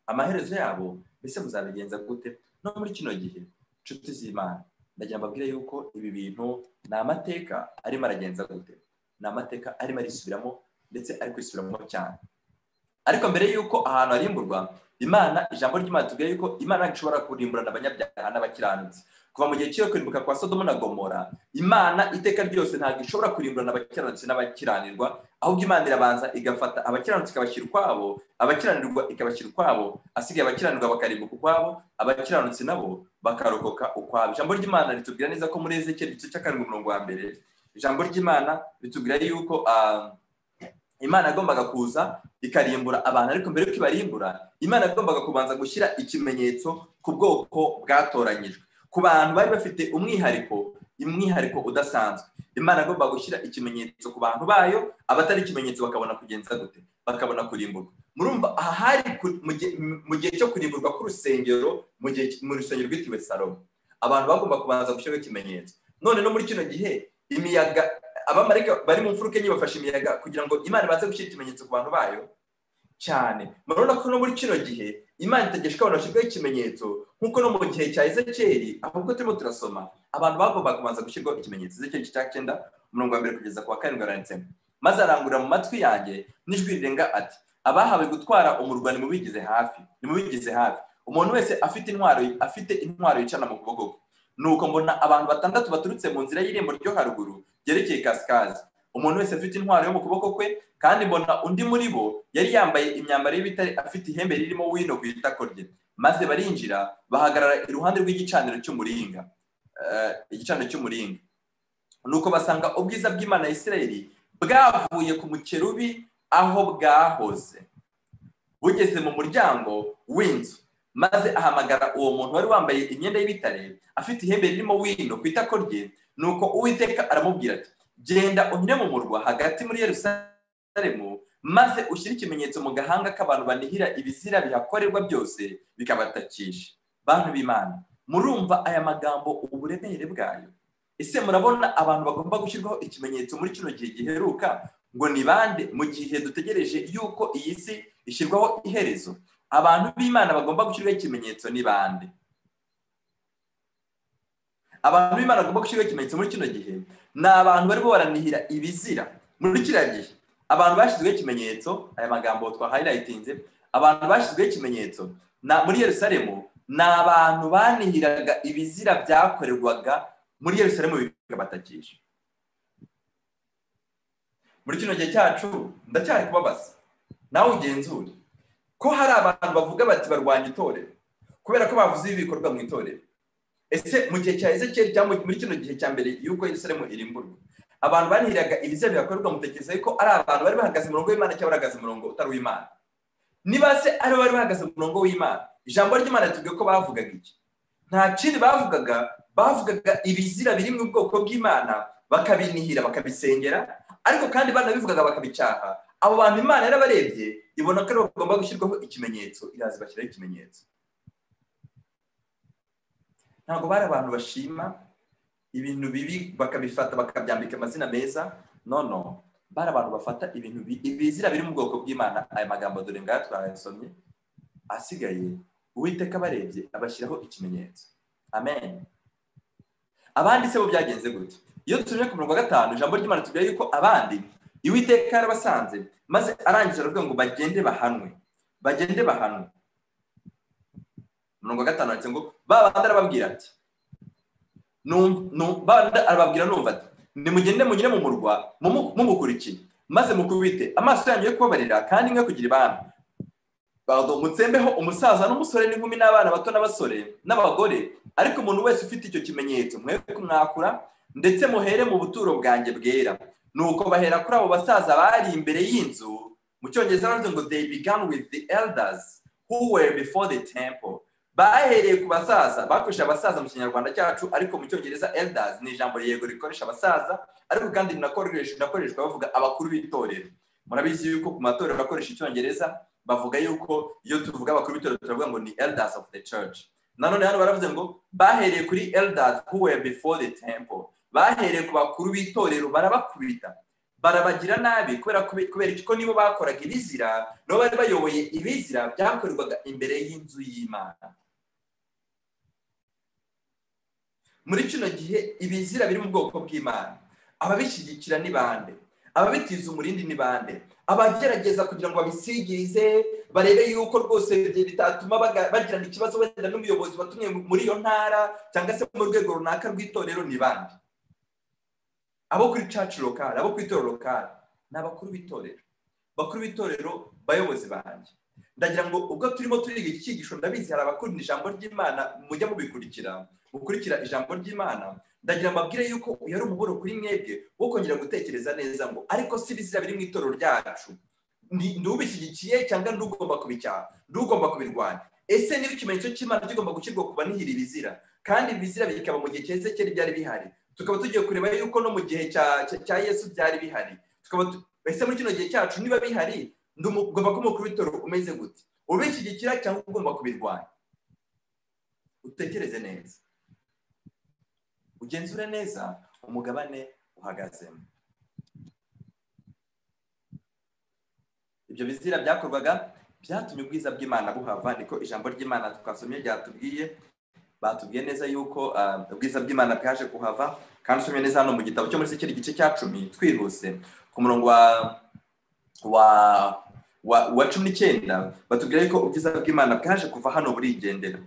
Amaherezo yabo mbese muzabigenza gute? No muri kino gihe inshuti z'Imana, ndagira mbabwire yuko ibi bintu ni amateka arimo aragenza gute, ni amateka arimo arisubiramo, ndetse ari kwisubiramo cyane. Ariko mbere yuko ahantu harimburwa, Imana, ijambo ry'Imana tubwira yuko Imana ishobora kurimburana abanyabyaha n'abakiranutsi. Kuva mu gihe cyo kurimbuka kwa Sodomu na Gomora, Imana iteka ryose ntabwo ishobora kurimburana abakiranutsi n'abakiranirwa, ahubwo Imana irabanza igafata abakiranutsi ikabashyira ukwabo, abakiranirwa ikabashyira ukwabo, asigaye abakiranirwa bakarimbuka ukwabo, abakiranutsi nabo bakarokoka ukwabo. Ijambo ry'Imana ritubwira neza ko muri Ezekiel igice cya 7:1, ijambo ry'Imana ritubwira yuko Imana yagombaga kuza ikarimbura abantu, ariko mbere yuko ibarimbura, Imana yagombaga kubanza gushyira ikimenyetso ku bwoko bwatoranyijwe, ku bantu bari bafite umwihariko imwihariko udasanzwe. Imana agomba gushyira ikimenyetso ku bantu bayo, abatari ikimenyetso bakabona kugenza gute, bakabona kurimburwa. Murumva aha hari mu gihe cyo kurimburwa k'urusengero, mu rusengero rwitiriwe Salomo, abantu bagomba kubanza gushyiraho ikimenyetso. None no muri kino gihe imiyaga, abamarayika bari mu mfuruka enye bafashe imiyaga kugira ngo Imana ibanze gushyira ikimenyetso ku bantu bayo cyane. Murabona ko no muri kino gihe Imana itegereje ko abantu bashyirwaho ikimenyetso, nk'uko no mu gihe cya Ezekiyeli, ahubwo turimo turasoma abantu bagomba kubanza gushyirwaho ikimenyetso. Ezekiyeli cya 9 umurongo wa 1 kugeza ku wa 7 aranditsemo, maze arangurura mu matwi yanjye n'ijwi rirenga ati, abahawe gutwara umurwa nimubigize hafi, nimubigize hafi, umuntu wese afite intwaro yicana mu kuboko kwe. Nuko mbona abantu 6 baturutse mu nzira y'irembo ryo haruguru ryerekeye Kasikazi, umuntu wese afite intwaro yo mu kuboko kwe, kandi mbona undi muri bo yari yambaye imyambaro y'ibitare, afite ihembe ririmo wino ku itako rye. Maze barinjira bahagarara iruhande rw'igicaniro cy'umuringa, igicaniro cy'umuringa. Nuko basanga ubwiza bw'Imana ya Isirayeli bwavuye ku mukerubi aho bwahoze, bugeze mu muryango w'inzu. Maze ahamagara uwo muntu wari wambaye imyenda y'ibitare, afite ihembe ririmo wino ku itako rye. Nuko Uwiteka aramubwira ati, genda unyure mu murwa hagati muri Yerusalemu, maze ushyire ikimenyetso mu gahanga k'abantu banihira ibizira bihakorerwa byose, bikabatakisha. Bantu b'Imana, murumva aya magambo uburemere bwayo? Ese murabona abantu bagomba gushyirwaho ikimenyetso muri kino gihe giheruka ngo ni bande, mu gihe dutegereje yuko iyi si ishyirwaho iherezo? Abantu b'Imana bagomba gushyirwaho ikimenyetso ni bande? Abantu b'Imana bagomba gushyirwaho ikimenyetso muri kino gihe ni abantu barimo baranihira ibizira. Muri kiriya gihe abantu bashyizweho ikimenyetso, aya magambo twahighlightinze, abantu bashyizweho ikimenyetso muri Yerusalemu ni abantu banihiraga ibizira byakorerwaga muri Yerusalemu bikabatakisha. Muri kino gihe cyacu ndacyari kubabaza, nawe ugenzure ko hari abantu bavuga bati barwanya itorero kubera ko bavuze ibi bikorwa mu itorero. Ese mu gihe cya Ezekiyeli cyangwa muri kino gihe cya mbere yuko Yerusalemu irimburwa, abantu banihiraga ibizira bihakorerwa, mutekereza ko ari abantu bari bahagaze mu murongo w'Imana cyangwa bahagaze mu murongo utari w'Imana? Niba se ari bari bahagaze mu murongo w'Imana, ijambo ry'Imana tubwiye ko bavugaga iki? Nta kindi bavugaga ibizira biri mu bwoko bw'Imana, bakabinihira bakabisengera, ariko kandi banabivugaga bakabicyaha. Abo bantu Imana yarabarebye ibona ko bagomba gushyirwaho ikimenyetso, iraza bashyiraho ikimenyetso. Ntabwo bari abantu bashima ibintu bibi bakabifata bakabyambika amazina meza, no, bari abantu bafata ibintu ibizira biri mu bwoko bw'Imana. Aya magambo dore ngaya twayasomye, asigaye Uwiteka barebye abashyiraho ikimenyetso. Amen. Abandi se bo byagenze gute? Iyo tuje ku murongo wa 5 ijambo ry'Imana tubwira yuko abandi Uwiteka yarabasanze, maze arangije aravuga ngo bagende bahanwe. Murongo wa 5 handitse ngo babandi arababwira ati, arababwira numva ati, nimugende munyure mu murwa mumukurikiye, maze mukubite amaso yanyu yo kubabarira, kandi mwe kugira ibambe. Mutsembeho umusaza n'umusore n'inkumi n'abana bato n'abasore n'abagore, ariko umuntu wese ufite icyo kimenyetso mwe kumwakura, ndetse muhere mu buturo bwanjye bwera. Nuko bahera kuri abo basaza bari imbere y'inzu. Mu cyongereza baravuga ngo they began with the elders who were before the temple. Bahereye ku basaza, bakoresha abasaza mu kinyarwanda cyacu, ariko mu cyongereza elders ni ijambo yego rikoresha abasaza, ariko kandi rinakoreshwa bavuga abakuru b'itorero. Murabizi yuko ku matorero bakoresha icyongereza bavuga yuko iyo tuvuga abakuru b'itorero turavuga ngo ni elders of the church. Nanone hano baravuze ngo bahereye kuri elders who were before the temple. Bahereye ku bakuru b'itorero barabakubita, barabagira nabi kubera ko nibo bakoraga ibizira, no bari bayoboye ibizira byakorerwaga imbere y'inzu y'Imana. Muri kino gihe ibizira biri mu bwoko bw'Imana, ababishyigikira ni bande? Ababitiza umurindi ni bande? Abagerageza kugira ngo babisigirize barebe yuko rwose bitatuma bagirana ikibazo wenda n'umuyobozi watumye muri iyo ntara cyangwa se mu rwego runaka rw'itorero ni bande? Abo kuri church local, abo ku itorero local, n'abakuru b'itorero. Bakuru b'itorero bayobozi banjye, ndagira ngo ubwo turimo turiga iki cyigisho, ndabizi hari abakunda ijambo ry'Imana mujya mukurikira ijambo ry'Imana. Ndagira mbabwire yuko yari umuburo kuri mwebwe wo kongera gutekereza neza ngo ariko si bizira biri mu itorero ryacu, ndubishyigikiye cyangwa ndugomba kubicyaha, ndugomba kubirwanya. Ese niba ikimenyetso cy'Imana kigomba gushyirwa ku banihira ibizira, kandi ibizira bikaba mu gihe cyese cyari byari bihari, tukaba tugiye kureba yuko no mu gihe cya Yesu byari bihari, tukaba ese muri kino gihe cyacu niba bihari ugomba kuba umukuru w'itorero umeze gute, ubishyigikira cyangwa ugomba kubirwanya? Utekereze neza, ugenzure neza umugabane uhagazemo. Ibyo bizira byakorwaga byatumye ubwiza bw'Imana buhava, niko ijambo ry'Imana twasomye ryatubwiye. Batubwiye neza yuko ubwiza bw'Imana bwaje kuhava, kandi usomye neza hano mu gitabo cyo muri Ezekiyeli igice cya 10 twihuse ku murongo wa 19 batubwira yuko ubwiza bw'Imana bwaje kuva hano burigendera.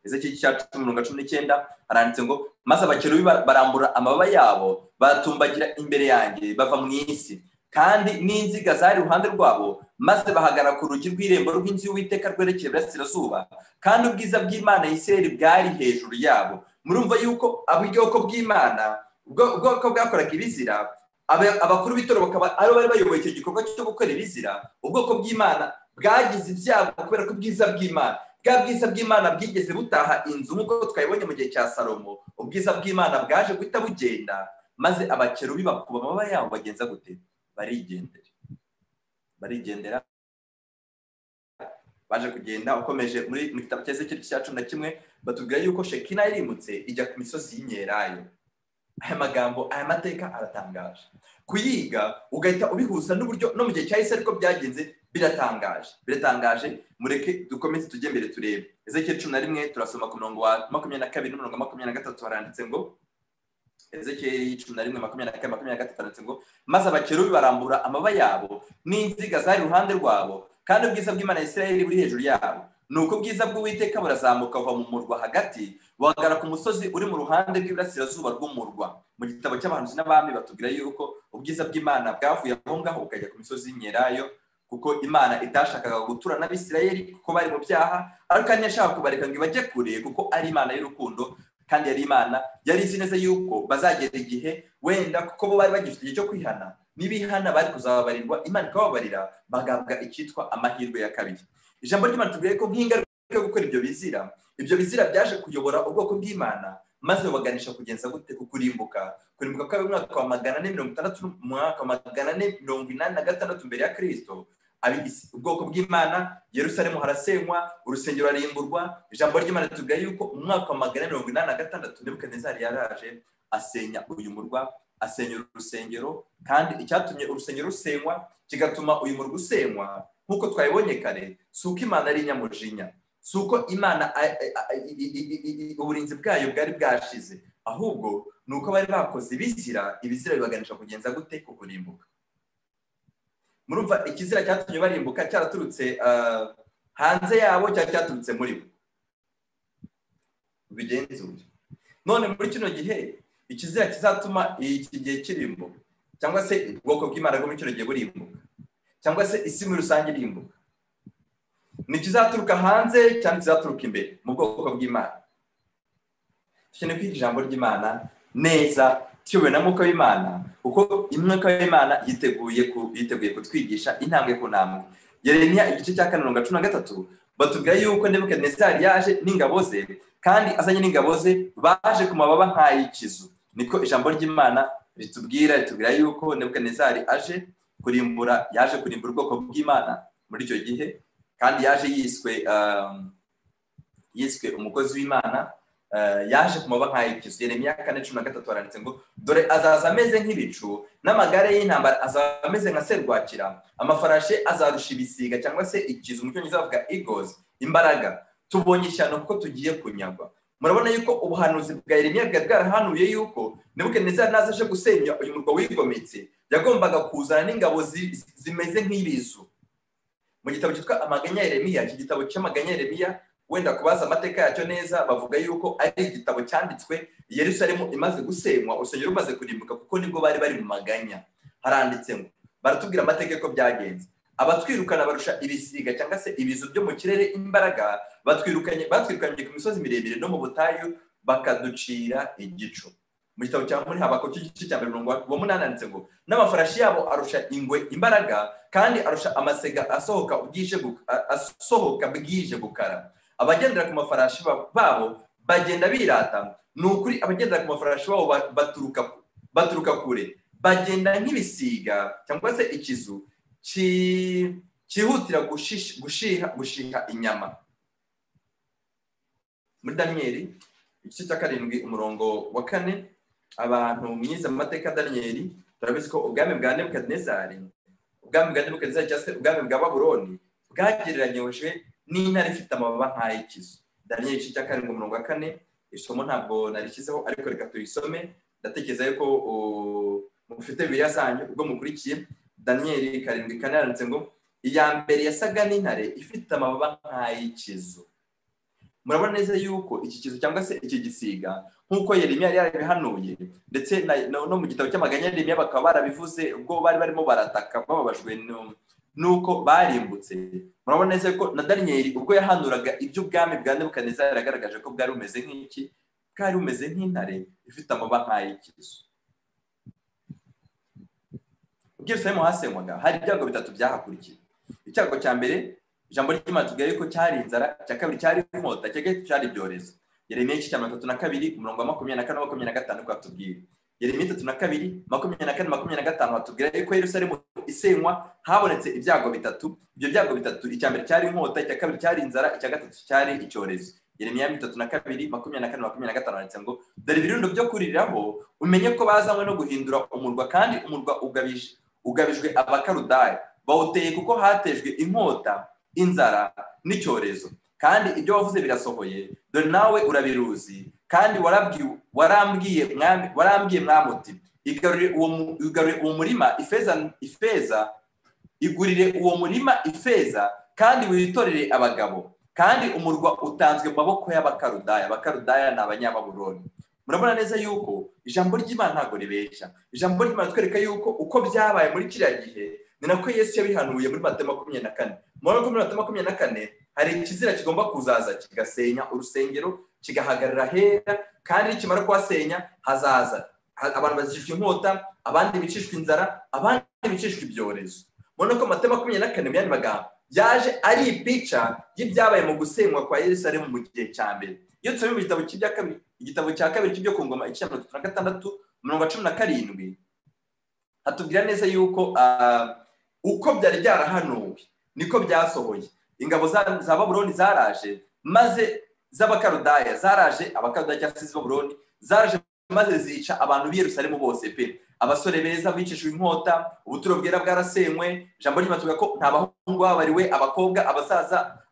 Ezekiyeli cya 10 umurongo wa 19 haranditse ngo maze abakerubi barambura amababa yabo batumbagira imbere yanjye bava mu isi, kandi n'inziga zari iruhande rwabo, maze bahagarara ku rugi rw'irembo rw'inzu y'Uwiteka rwerekeye iburasirazuba, kandi ubwiza bw'Imana ya Isirayeli bwari hejuru yabo. Murumva yuko ubwoko bw'Imana, ubwoko bwakoraga ibizira, abakuru b'itorero bakaba ari bari bayoboye icyo gikorwa cyo gukora ibizira. Ubwoko bw'Imana bwagize ibyago kubera ko ubwiza bw'Imana, bwa bwiza bw'Imana bwigeze butaha inzu nk'uko twabibonye mu gihe cya Salomo. Ubwiza bw'Imana bwaje guhita bugenda, maze abakerubi bakuba amababa yabo bagenza gute? Barigendera. Baje kugenda ukomeje mu gitabo cya Ezekiyeli cya 11 batubwira yuko Shekina irimutse ijya ku misozi y'Imyelayo. Aya magambo, aya mateka aratangaje. Kuyiga ugahita ubihuza n'uburyo no mu gihe cya Yesu ariko byagenze, biratangaje. Mureke dukomeze tujye mbere turebe. Ezekiyeli 11 turasoma ku murongo wa 22 n'umurongo wa 23 haranditse ngo Ezekiyeli 11:22-23 handitse ngo maze abakerubi barambura amababa yabo n'inziga zari iruhande rwabo, kandi ubwiza bw'Imana ya Isirayeli buri hejuru yabo. Nuko ubwiza bw'Uwiteka burazamuka buva mu murwa hagati buhagarara ku musozi uri mu ruhande rw'iburasirazuba rw'umurwa. Mu gitabo cy'abahanuzi n'abami batubwira yuko ubwiza bw'Imana bwavuye aho ngaho bukajya ku misozi y'Imyelayo, kuko Imana itashakaga gutura n'Abisirayeli kuko bari mu byaha, ariko kandi yashaka kubareka ngo bajye kure kuko ari Imana y'urukundo, kandi yari Imana yari izi neza yuko bazagera igihe wenda kuko bo bari bagifite igihe cyo kwihana, nibihana bari kuzababarirwa, Imana ikababarira bagabwa icyitwa amahirwe ya kabiri. Ijambo ry'Imana tubwiye ko nk'ingaruka yo gukora ibyo bizira byaje kuyobora ubwoko bw'Imana, maze baganisha kugenza gute? Kurimbuka kwa mwaka wa 460 mwaka wa 486 mbere ya Kristo. Ubwoko bw'Imana, Yerusalemu harasenywa, urusengero rarimburwa. Ijambo ry'Imana tubwira yuko umwaka wa 486 Nebukadinezari yaraje asenya uyu murwa, asenya urusengero, kandi icyatumye urusengero rusenywa kigatuma uyu murwa usenywa nk'uko twabibonye kare, si uko Imana ari inyamujinya, si uko Imana uburinzi bwayo bwari bwashize, ahubwo ni uko bari bakoze ibizira bibaganisha kugenza gute? Kurimbuka. Murumva ikizira cyatumye barimbuka cyaraturutse hanze yabo cyangwa cyaturutse muri bo? Bigenzure. None muri kino gihe ikizira kizatuma iki gihe kirimbuka, cyangwa se ubwoko bw'Imana bwo muri kino gihe burimbuka, cyangwa se isi muri rusange irimbuka, ni kizaturuka hanze cyangwa kizaturuka imbere mu bwoko bw'Imana? Dukeneye kwiga ijambo ry'Imana neza, tuyobowe na Mwuka w'Imana, kuko Umwuka w'Imana yiteguye kutwigisha intambwe ku ntambwe. Yeremiya igice cya 4:13 batubwira yuko Nebukadinezari yaje n'ingabo ze, kandi azanye n'ingabo ze baje ku mababa nk'ay'ikizu. Niko ijambo ry'Imana ritubwira yuko Nebukadinezari yaje kurimbura ubwoko bw'Imana muri icyo gihe, kandi yaje yiswe umukozi w'Imana, yaje ku mababa nk'ay'ikizu. Yeremiya 4:13 haranditse ngo dore azaza ameze nk'ibicu, n'amagare y'intambara azaba ameze nka serwakira, amafarashi azarusha ibisiga cyangwa se ikizu, mu cyongereza bavuga eagles, imbaraga. Tubonye ishyano kuko tugiye kunyagwa. Murabona yuko ubuhanuzi bwa Yeremiya bwari bwarahanuye yuko Nebukadinezari naza aje gusenya uyu murwa wigometse, yagombaga kuzana n'ingabo zimeze nk'ibizu. Mu gitabo cyitwa Amaganya ya Yeremiya, iki gitabo cy'Amaganya ya Yeremiya, wenda kubaza amateka yacyo neza, bavuga yuko ari igitabo cyanditswe Yerusalemu imaze gusenywa, urusengero rumaze kurimbuka, kuko nibwo bari mu maganya. Haranditse ngo baratubwira amateka ko byagenze. Abatwirukana barusha ibisiga cyangwa se ibizu byo mu kirere imbaraga, batwirukanye ku misozi miremire no mu butayu, bakaducira igicu. Mu gitabo cya muri Habakuki igice cya 8 handitse ngo n'amafarashi yabo arusha ingwe imbaraga, kandi arusha amasega asohoka bwije gukara. Abagendera ku mafarashi babo bagenda birata, ni ukuri abagendera ku mafarashi babo baturuka kure, bagenda nk'ibisiga cyangwa se ikizu cyihutira gushiha inyama. Muri Daniyeli igice cya 7 umurongo wa 4, abantu mwiza mu mateka ya Daniyeli turabizi ko ubwami bwa Nebukadinezari cyangwa se ubwami bwa Babuloni bwagereranyijwe n'intare ifite amababa nk'ay'ikizu. Daniyeli igice cya 7 umurongo wa 4, isomo ntabwo narishyizeho ariko reka turisome. Ndatekereza yuko mufite Bibiliya zanyu ubwo mukurikiye. Daniyeli 7:4 yanditse ngo iya mbere yasaga n'intare ifite amababa nk'ay'ikizu. Murabona neza yuko iki kizu cyangwa se iki gisiga nk'uko Yeremiya yari yarabihanuye, ndetse no mu gitabo cy'amaganya Yeremiya bakaba barabivuze ubwo bari barimo barataka bababajwe nuko barimbutse. Murabona neza ko na Daniyeli ubwo yahanuraga iby'ubwami bwa Nebukadinezari yaragaragaje ko bwari bumeze nk'iki, bwari bumeze nk'intare ifite amababa nk'ay'ikizu. Ubwisemo hasenywaga hari ibyago bitatu byahakurikiye. Icyago cya mbere ijambo ry'Imana tubwira yuko cyari inzara, cya kabiri cyari inkota, cya gatatu cyari ibyorezo. Yeremiya 32 umurongo wa 24-25 kwatubwira. Yeremiya 32:24-25 hatubwira yuko Yerusalemu isenywa habonetse ibyago bitatu. Ibyo byago bitatu, icya mbere cyari inkota, icya kabiri cyari inzara, icya gatatu cyari icyorezo. Yeremiya 32:24-25 handitse ngo dore ibirundo byo kuriraho umenye ko bazanywe no guhindura umurwa, kandi umurwa ugabijwe Abakaludaya, bawuteye kuko hatejwe inkota, inzara n'icyorezo. Kandi ibyo wavuze birasohoye, dore nawe urabiruzi, kandi warambwiye mwami uti igarurire uwo murima ifeza, igurire uwo murima ifeza, kandi witorere abagabo, kandi umurwa utanzwe mu maboko y'Abakaludaya. Abakaludaya ni Abanyababuloni. Murabona neza yuko ijambo ry'Imana ntago ribeshya. Ijambo ry'Imana twereka yuko uko byabaye muri kiriya gihe ni nako Yesu yabihanuye muri Matayo 24. Muri Matayo 24 hari ikizira kigomba kuzaza kigasenya urusengero, kigahagarara hera, kandi nikimara kuhasenya hazaza abantu bazicishwa inkota, abandi bicishwa inzara, abandi bicishwa ibyorezo. Mubona ko Matayo 24 mu yandi magambo yaje ari ipica y'ibyabaye mu gusenywa kwa Yerusalemu mu gihe cya mbere. Iyo tusomye mu igitabo cya kabiri cy'ibyo ku ngoma 36:17 hatubwira neza yuko uko byari byarahanuwe niko byasohoye. Ingabo za Babuloni zaraje, maze z'Abakaludaya zaraje, Abakaludaya cyangwa se Babuloni zaraje maze zica abantu b'i Yerusalemu bose pe. Abasore beza bicishwe inkota, ubuturo bwera bwarasenywe. Ijambo ry'Imana tuvuga ko nta bahungu babariwe, abakobwa,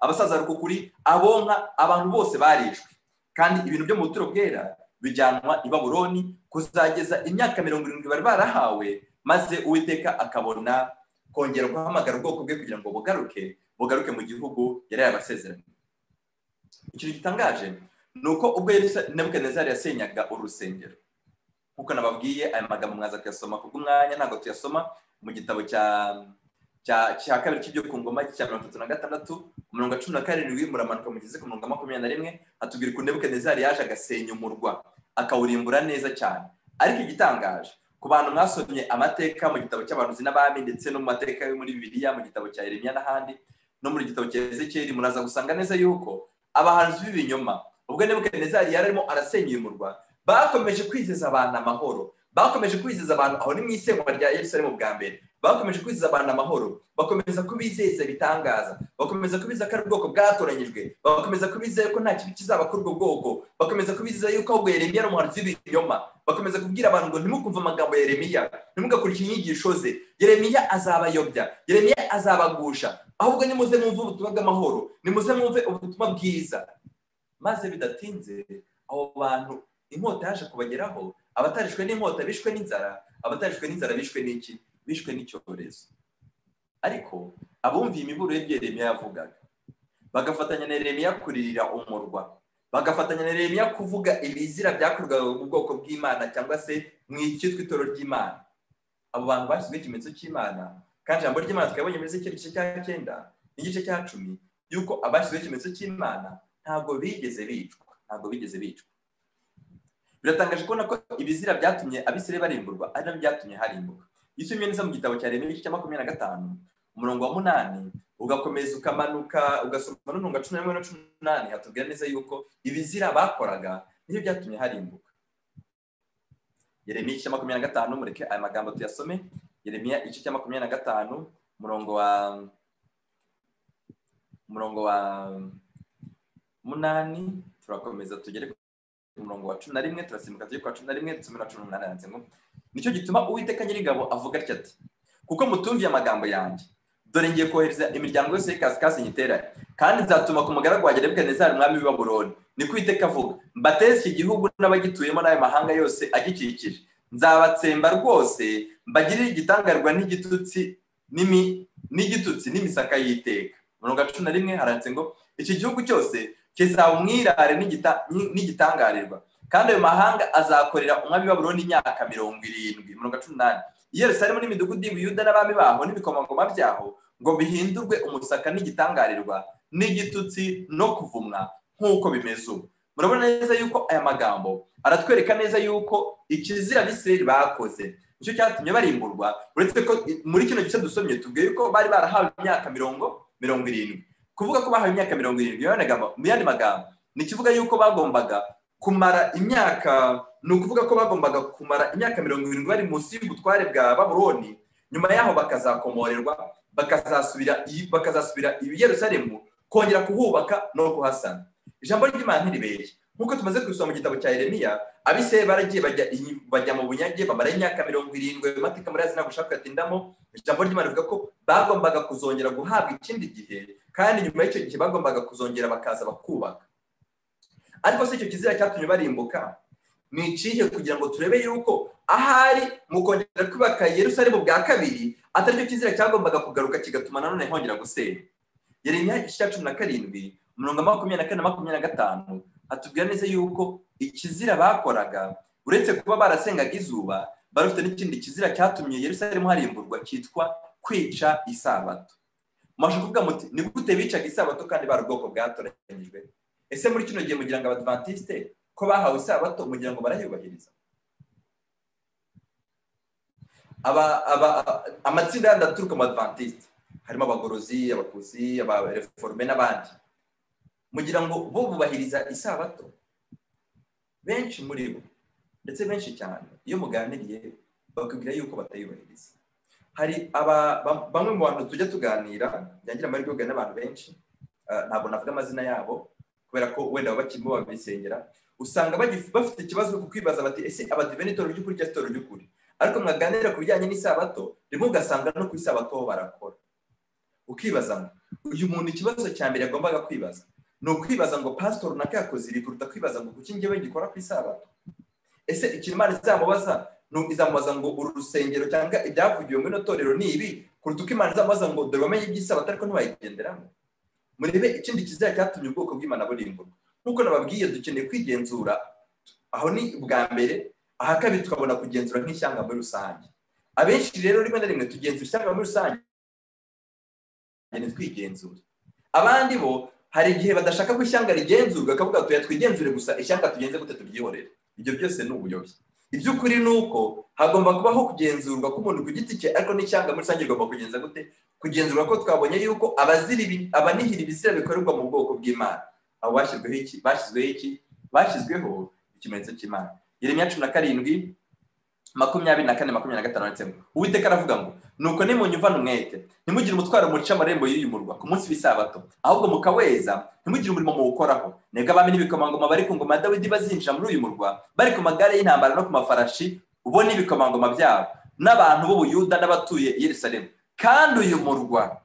abasaza rukukuri, abonka, abantu bose barishwe. Kandi ibintu byo mu buturo bwera bijyanwa i Babuloni kuzageza imyaka 70 bari barahawe, maze Uwiteka akabona kongera guhamagara ubwoko bwe kugira ngo bugaruke mu gihugu yari yabasezeranye. Ikintu gitangaje ni uko ubwo Nebukadinezari yasenyaga urusengero, nkuko nababwiye aya magambo mwaza kuyasoma kubw'umwanya ntabwo tuyasoma mu gitabo cya kabiri cy'ibyo ku ngoma cya 36 umurongo wa 17 muramanuka mugeze ku murongo wa 21 hatubwira ko Nebukadinezari yaje agasenya umurwa akawurimbura neza cyane. Ariko igitangaje ku bantu mwasomye amateka mu gitabo cy'abahanuzi n'abami, ndetse no mu mateka yo muri Bibiliya mu gitabo cya Yeremiya n'ahandi no muri gitabo cya Ezekiyeli, muraza gusanga neza yuko abahanuzi b'ibinyoma ubwo Nebukadinezari yarimo arasenya umurwa bakomeje kwizeza abantu amahoro, bakomeje kwizeza abantu aho ni mu isenywa rya Yerusalemu bwa mbere, bakomeje kwizeza abantu amahoro, bakomeza kubizeza bitangaza, bakomeza kubizeza ko ari ubwoko bwatoranyijwe, bakomeza kubizeza ko nta kibi kizaba kuri ubwo bwoko, bakomeza kubizeza yuko ahubwo Yeremiya ari umuhanuzi w'ibinyoma, bakomeza kubwira abantu ngo ntimukumve amagambo ya Yeremiya, ntimugakurikire inyigisho ze, Yeremiya azabayobya, Yeremiya azabagusha, ahubwo nimuze mwumve ubutumwa bw'amahoro, nimuze mwumve ubutumwa bwiza. Maze bidatinze abo bantu inkota yaje kubageraho, abatarishwe n'inkota bishwe n'inzara, abatarishwe n'inzara bishwe n'iki? Bishwe n'icyorezo. Ariko abumviye imiburo y'Yeremiya yavugaga bagafatanya na Yeremiya kuririra umurwa, bagafatanya na Yeremiya kuvuga ibizira byakorwaga mu bwoko bw'Imana cyangwa se mu cyitwa itoro ry'Imana. Abo bantu bashyizwe ikimenyetso cy'Imana, kandi ijambo ry'Imana twabonye muri Ezekiyeli igice cya 9 n'igice cya 10 yuko abashyizwe ikimenyetso cy'Imana ntabwo bigeze bicwa. Biratangaje kubona ko ibizira byatumye Abisirayeli barimburwa ari nabyo byatumye harimbuka. Yisumye neza mu gitabo cya Yeremiya igice cya 25 umurongo wa 8 ugakomeza ukamanuka ugasoma n'untunga 11 na 18 hatubwira neza yuko ibizira bakoraga niyo byatumye harimbuka. Yeremiya 25 mureke aya magambo tuyasome. Yeremiya 25 murongo wa 8 turakomeza tugere ku murongo wa 11 turasimbuka tujye kwa 11 dusome na 18 yanditse ngo nicyo gituma Uwiteka Nyir'ingabo avuga ati kuko mutumviye amagambo yanjye dore ngiye kohereza imiryango yose y'ikasikazi nyiteranye kandi nzatuma ku mugaragu wanjye Nebukadinezari umwami w'i Babuloni niko Uwiteka avuga mbateze iki gihugu n'abagituyemo n'ayo mahanga yose agikikije nzabatsemba rwose mbagirire igitangarwa n'igitutsi n'imisaka y'iteka. Murongo wa 11 haranditse ngo iki gihugu cyose kizaba umwirare n'igitangarirwa kandi ayo mahanga azakorera umwami w'i Babuloni imyaka 70. Murongo wa 18 Yerusalemu n'imidugudu y'Ubuyuda n'abami baho n'ibikomangoma byaho ngo bihindurwe umusaka n'gitangarirwa n'igitutsi no kuvumwa nk'uko bimeze ubu. Murabona neza yuko aya magambo aratwereka neza yuko ikizira Abisirayeli bakoze nicyo cyatumye barimburwa, uretse ko muri kino gice dusomye tubwiye yuko bari barahawe imyaka 70. Kuvuga ko bahawe imyaka 70 mu yandi magambo ni kivuga yuko bagombaga kumara imyaka, ni ukuvuga ko bagombaga kumara imyaka 70 bari munsi y'ubutware bwa Babuloni, nyuma yaho bakazakomorerwa bakazasubira i Yerusalemu kongera kuhubaka no kuhasana. Ijambo ry'Imana ntiribeshye nkuko tumaze kubisoma mu gitabo cya Yeremiya. Abisirayeli baragiye bajya mu bunyage bamara imyaka 70 mateka muri azina gushaka atindamo. Ijambo ry'Imana rivuga ko bagombaga kuzongera guhabwa ikindi gihe kandi nyuma y'icyo gihe bagombaga kuzongera bakaza bakubaka. Ariko se icyo kizira cyatumye barimbuka ni ikihe kugira ngo turebe yuko ahari mu kongera kubaka Yerusalemu bwa kabiri atari cyo kizira cyagombaga kugaruka kigatuma nanone hongera gusenya. Yeremiya 17 murongo 24 na 25 atubwira neza yuko ikizira bakoraga uretse kuba barasengaga izuba barufite n'ikindi kizira cyatumye Yerusalemu harimburwa cyitwa kwica isabato. Mwasha kuvuga muti ni gute bicaga isabato kandi bari ubwoko bwatoranyijwe? Ese muri kino gihe mugira ngo Abadventiste ko bahawe isabato mugira ngo barayubahiriza? Amatsinda yandi aturuka mu Adventiste harimo abagorozi, abakuzi, abareforme n'abandi. Mugira ngo bo bubahiriza isabato? Benshi muri bo ndetse benshi cyane iyo muganiriye bakubwira yuko batayubahiriza. Hari bamwe mu bantu tujya tuganira byangira amahirwe yo kuganira n'abantu benshi, ntabwo navuga amazina yabo kubera ko wenda bakirimo babisengera, usanga bafite ikibazo ku kwibaza bati ese abadivenitoro ry'ukuri cyangwa itorero ry'ukuri, ariko mwaganira ku bijyanye n'isabato rimwe ugasanga no ku isabato ho barakora. Ukibaza ngo uyu muntu ikibazo cya mbere agombaga kwibaza ni ukwibaza ngo pastor runaka yakoze ibi kuruta kwibaza ngo kuki njyewe ngikora ku isabato. Ese ikintu Imana izamubaza ngo uru rusengero cyangwa ibyavugiwe muri no torero ni ibi kuruta uko Imana izamubaza ngo dore wamenye iby'isabato ariko ntiwayigenderamo. Murebe ikindi kizira cyatumye ubwoko bw'Imana burimburwa. Nkuko nababwiye dukeneye kwigenzura, aho ni ubwa mbere, aha kabiri tukabona kugenzura nk'ishyanga muri rusange. Abenshi rero rimwe na rimwe tugenzura ishyanga muri rusange twigenzura. Abandi bo hari igihe badashaka ko ishyanga rigenzurwa akavuga tuya twigenzure gusa ishyanga tugenze gute tubyihorere. Ibyo byose ni ubuyobyi. Iby'ukuri ni uko hagomba kubaho kugenzurwa k'umuntu ku giti cye, ariko n'ishyanga muri rusange rigomba kugenza gute? Kugenzurwa ko twabonye yuko abanihira ibizira bikorerwa mu bwoko bw'Imana abo bashyizweho ikimenyetso cy'Imana. Yeremiya 17 24-25 Uwiteka aravuga ngo nuko nimunyumvana umwete ntimugire umutwaro muca amarembo y'uyu murwa ku munsi w'isabato, ahubwo mukaweza ntimugire umurimo muwukoraho. Nega abami n'ibikomangoma bari ku ngoma ya Dawidi bazinjira muri uyu murwa bari ku magare y'intambara no ku mafarashi, ubone ibikomangoma byabo n'abantu b'Ubuyuda n'abatuye Yerusalemu, kandi uyu murwa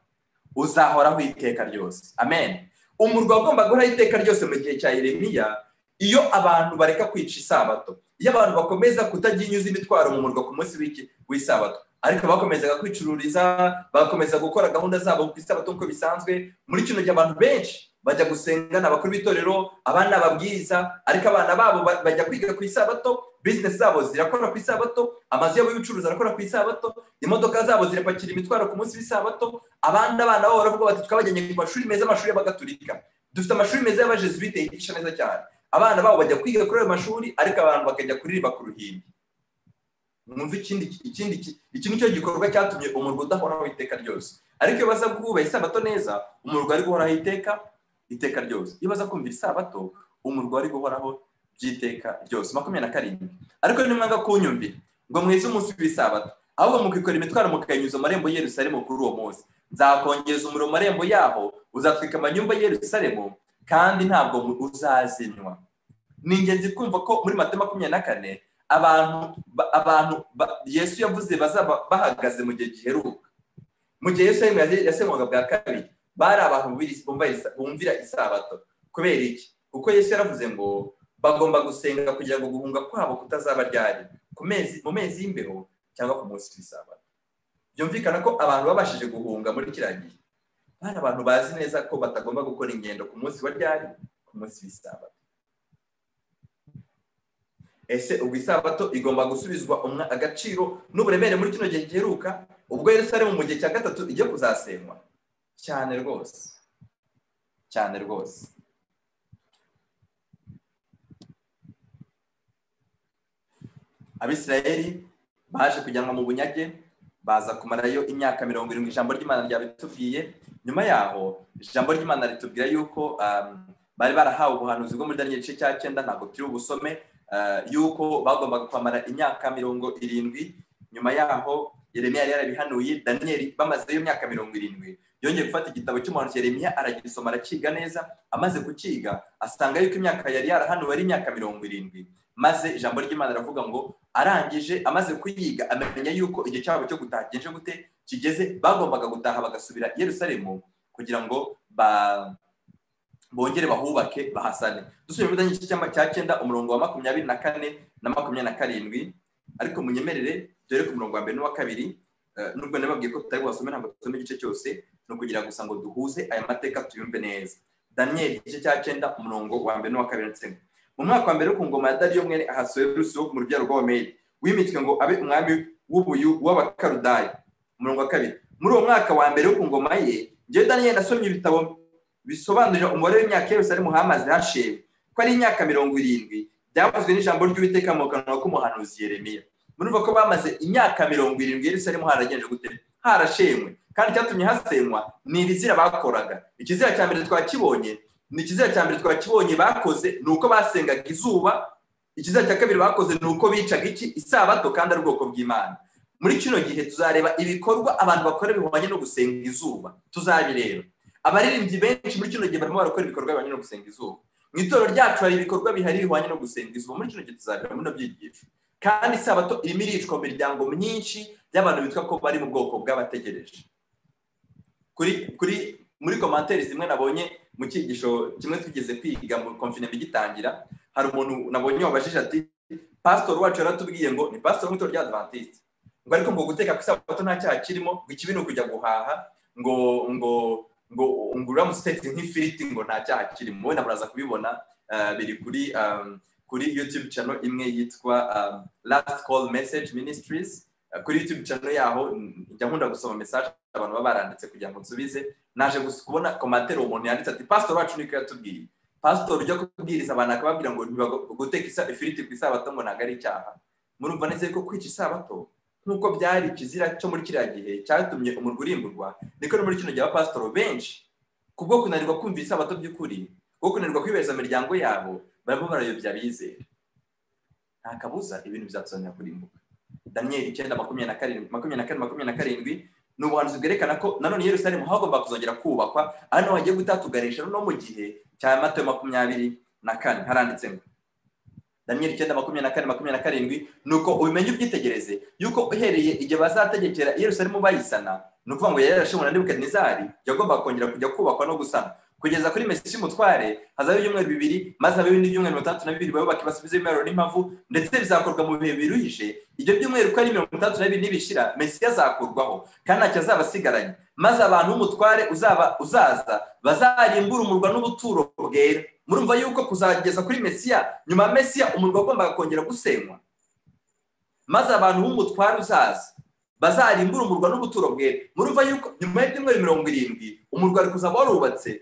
uzahoraho iteka ryose. Amen. Umurwa ugomba guhoraho iteka ryose mu gihe cya Yeremiya iyo abantu bareka kwica isabato, iyo abantu bakomeza kutaginyuza imitwaro mu murwa ku munsi w'isabato, ariko bakomezaga kwicururiza, bagakomeza gukora gahunda zabo ku isabato nk'uko bisanzwe. Muri kino gihe abantu benshi bajya gusenga, n'abakuru b'itorero, abana babwiriza, ariko abana babo bajya kwiga ku isabato, business zabo zirakora ku isabato, amazu yabo y'ubucuruzi arakora ku isabato, imodoka zabo zirapakira imitwaro ku munsi w'isabato. Abandi abana babo baravuga bati twabajyanye ku mashuri meza, amashuri y'Abagatulika, dufite amashuri meza y'Abajesuite yigisha neza cyane. Abana babo bajya kwiga kuri ayo mashuri, ariko abantu bakajya kuririmba ku ruhimbi. mwumve ikintu cyo gikorwa cyatumye umurwa udahoraho iteka ryose. Ariko iyo baza kubaha isabato neza, umurwa ari guhoraho iteka ryose. Iyo baza kumvira isabato, umurwa ari guhoraho by'iteka ryose. 27. Ariko nimwanga kunyumvira ngo mweze umunsi w'isabato, ahubwo mukikora imitwaro mukanyuza amarembo y'Yerusalemu kuri uwo munsi, nzakongeza umuriro mu marembo yaho, uzatwika amanyumba y'Yerusalemu kandi ntabwo uzazinywa. Ni ingenzi kumva ko muri Matayo 24 abantu Yesu yavuze bazaba bahagaze mu gihe giheruka. Mu gihe Yesu yasemwaga bwa kabiri, bari abantu bumvira isabato. Kubera iki? Kuko Yesu yaravuze ngo bagomba gusenga kugira ngo guhunga kwabo kutazaba ryari mu mezi y'imbeho cyangwa ku munsi w'isabato. Byumvikana ko abantu babashije guhunga muri kiriya gihe bari abantu bazi neza ko batagomba gukora ingendo ku munsi wa ryari, ku munsi w'isabato. Ese ubwo isabato igomba gusubizwa agaciro n'uburemere muri kino gihe giheruka, ubwo Yerusalemu mu gihe cya gatatu igiye kuzasenywa? Cyane rwose, cyane rwose. Abisirayeli baje kujyanwa mu bunyage, baza kumarayo imyaka 70. Ijambo ry'Imana ryabitubwiye. Nyuma yaho ijambo ry'Imana ritubwira yuko bari barahawe ubuhanuzi bwo muri Daniel igice cya 9, ntabwo turi ubusome, yuko bagombaga kwamara imyaka 70. Nyuma yaho Yeremiya yari yarabihanuye, Daniel bamazeyo imyaka 70 yongeye gufata igitabo cy'umuhanuzi Yeremiya aragisoma arakiga neza. Amaze kukiga asanga yuko imyaka yari yarahanuwe ari imyaka 70. Maze ijambo ry'Imana ravuga ngo arangije amaze kuyiga amenya yuko igihe cyabo cyo gutagenje gute kigeze, bagombaga gutaha bagasubira i Yerusalemu kugira ngo bongere bahubake bahasane. Dusubire muri Daniel cya 9 umurongo wa 24 na 27. Ariko munyemerere dore ku murongo wa 1 n'uwa 2, nubwo nababwiye ko tutari wasome ntabwo tusome igice cyose, no kugira gusa ngo duhuze aya mateka tuyumve neza. Daniel igice cya 9 umurongo wa 1 n'uwa 2. Mu mwaka wa mbere ku ngoma ya Dariyo mwene Ahasuwerusi wo mu rubyaro rw'Abamedi, wimitswe ngo abe umwami w'Abakaludaya. Umurongo wa 2. Muri uwo mwaka wa mbere ku ngoma ye, njyewe Daniel nasomye ibitabo bisobanurira umubare w'imyaka Yerusalemu hamaze hashewe ko ari imyaka 70, byavuzwe n'ijambo ry'Uwiteka mu kanwa k'umuhanuzi Yeremiya. Murumva ko bamaze imyaka 70 Yerusalemu haragenje gute, harashemwe. Kandi cyatumye hasenywa ni ibizira bakoraga. Ikizira cya mbere twakibonye bakoze nuko basengaga izuba. Ikizira cya kabiri bakoze nuko bicaga isabato kandi ari ubwoko bw'Imana. Muri kino gihe tuzareba ibikorwa abantu bakora bihwanye no gusenga izuba, tuzabireba. Abaririmbyi benshi muri kino gihe barimo barakora ibikorwa bihwanye no gusenga izuba. Mu itorero ryacu hari ibikorwa bihari bihwanye no gusenga izuba. Muri kino gihe tuzabireba muno byigisho. Kandi isabato irimo iricwa mu miryango myinshi y'abantu bitwa ko bari mu bwoko bw'abategereje. Muri commentaire zimwe nabonye mu cyigisho kimwe twigeze kwiga mu confinement gitangira, hari umuntu nabonye wabajije ati pastor wacu yaratubwiye ngo ni pastor w'Itorero ry'Adventiste, ngo ariko ngo guteka ku isabato nta cyaha kirimo, ngo ikibi ni ukujya guhaha, ngo uramutse nk'ifiriti ngo nta cyaha kirimo. Wenda muraza kubibona biri kuri YouTube channel imwe yitwa Last Call Message Ministries. Kuri YouTube channel yaho njya nkunda gusoma message abantu baba baranditse kugira ngo nsubize. Naje kubona commentaire umuntu yanditse ati pastor wacu niko yatubwiye. Pastor ujya kubwiriza abantu akababwira ngo guteka ifiriti ku isabato ngo ntago ari icyaha. Murumva neza ko kwica isabato nkuko byari kizira cyo muri kiriya gihe cyatumye umurwa urimburwa, niko no muri kino gihe abapastor benshi kubwo kunanirwa kumva isabato by'ukuri, kubwo kunanirwa kwibeza imiryango yabo, barimo barayobya bizera. Nta kabuza ibintu bizatuzanira kurimbuka. Daniel 9:24-27 ni ubuhanuzi bwerekana ko nanone Yerusalemu hagomba kuzongera kubakwa, hano hagiye gutatuganisha no mu gihe cya Matayo 24 haranditse ngo Daniel 9:24-27 nuko ubimenye ubyitegereze yuko uhereye igihe bazategekera Yerusalemu bayisana, nukuvuga ngo yarashimwe na Nebukadinezari yagomba kongera kujya kubakwa no gusana kugeza kuri Mesiya umutware, hazaho ibyumweru 2 maze habe ibindi byumweru 32 bayubaka basubize imero n'impavu, ndetse bizakorwa mu bihe biruhije. Ibyo byumweru ko ari 32 nibishira Mesiya azakurwaho kandi ntacyo azaba asigaranye, maze abantu b'umutware uzaza bazarimbura umurwa n'ubuturo bwera. Murumva yuko kuzageza kuri Mesiya, nyuma Mesiya umurwa ugomba kongera gusenywa, maze abantu b'umutware uzaza bazarimbura umurwa n'ubuturo bwera. Murumva yuko nyuma y'ibyumweru 70 umurwa ari kuzaba warubatswe,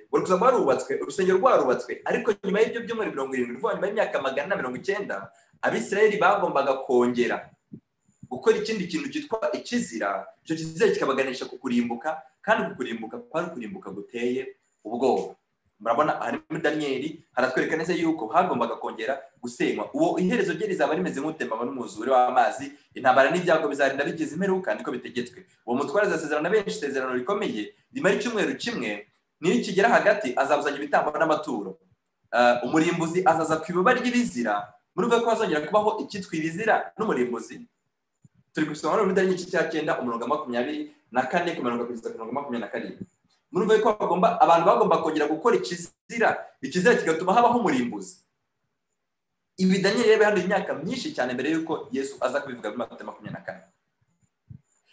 urusengero rwarubatswe, ariko nyuma y'ibyo byumweru 70 nyuma y'imyaka 190 Abisirayeli bagombaga kongera gukora ikindi kintu cyitwa ikizira, icyo kizira kikabaganisha ku kurimbuka, kandi ku kurimbuka kwari kurimbuka guteye ubwoba. Murabona hari muri Daniyeli haratwereka neza yuko hagombaga kongera gusenywa. Uwo iherezo rye rizaba rimeze nk'utemba n'umwuzure w'amazi, intambara n'ibyago bizarinda bigeze imperuka, niko bitegetswe. Uwo mutware azasezerana benshi isezerano rikomeye rimara icyumweru kimwe, nikigera hagati azabuzanya ibitambo n'amaturo. Umurimbuzi azaza ku ibaba ry'ibizira. Murumva ko hazongera kubaho icyitwa ibizira n'umurimbuzi. Turi gusoma muri Daniyeli igice cya 9 umurongo wa 24 kumanuka kugeza ku murongo wa 27. Murumva ko abantu bagomba kongera gukora ikizira kigatuma habaho umurimbuzi. Ibi Daniyeli yari hano imyaka myinshi cyane mbere yuko Yesu aza kubivuga muri Matayo 24.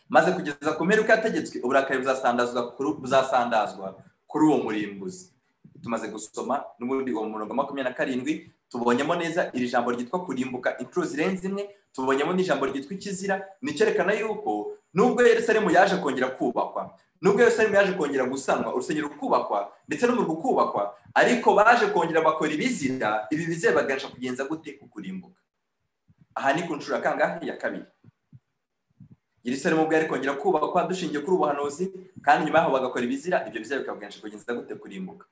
Maze kugeza ku mperuka yategetswe, uburakari buzasandazwa kuri uwo murimbuzi. Tumaze gusoma n'ubundi uwo murongo wa 27 tubonyemo neza iri jambo ryitwa kurimbuka inshuro zirenze imwe, tubonyemo n'ijambo ryitwa ikizira. Nicyerekana yuko nubwo Yerusalemu yaje kongera kubakwa, nubwo Yerusalemu yaje kongera gusanwa, urusengero rukubakwa ndetse no mu rukubakwa, ariko baje kongera bakora ibizira. Ibi bizera baganisha kugenza gute kukurimbuka. Aha ni ku nshuro kangahe? Ya kabiri. Yerusalemu bwari kongera kubakwa dushingiye kuri ubuhanuzi, kandi nyuma yaho bagakora ibizira. Ibyo bizera bikabaganisha kugenza gute kurimbuka.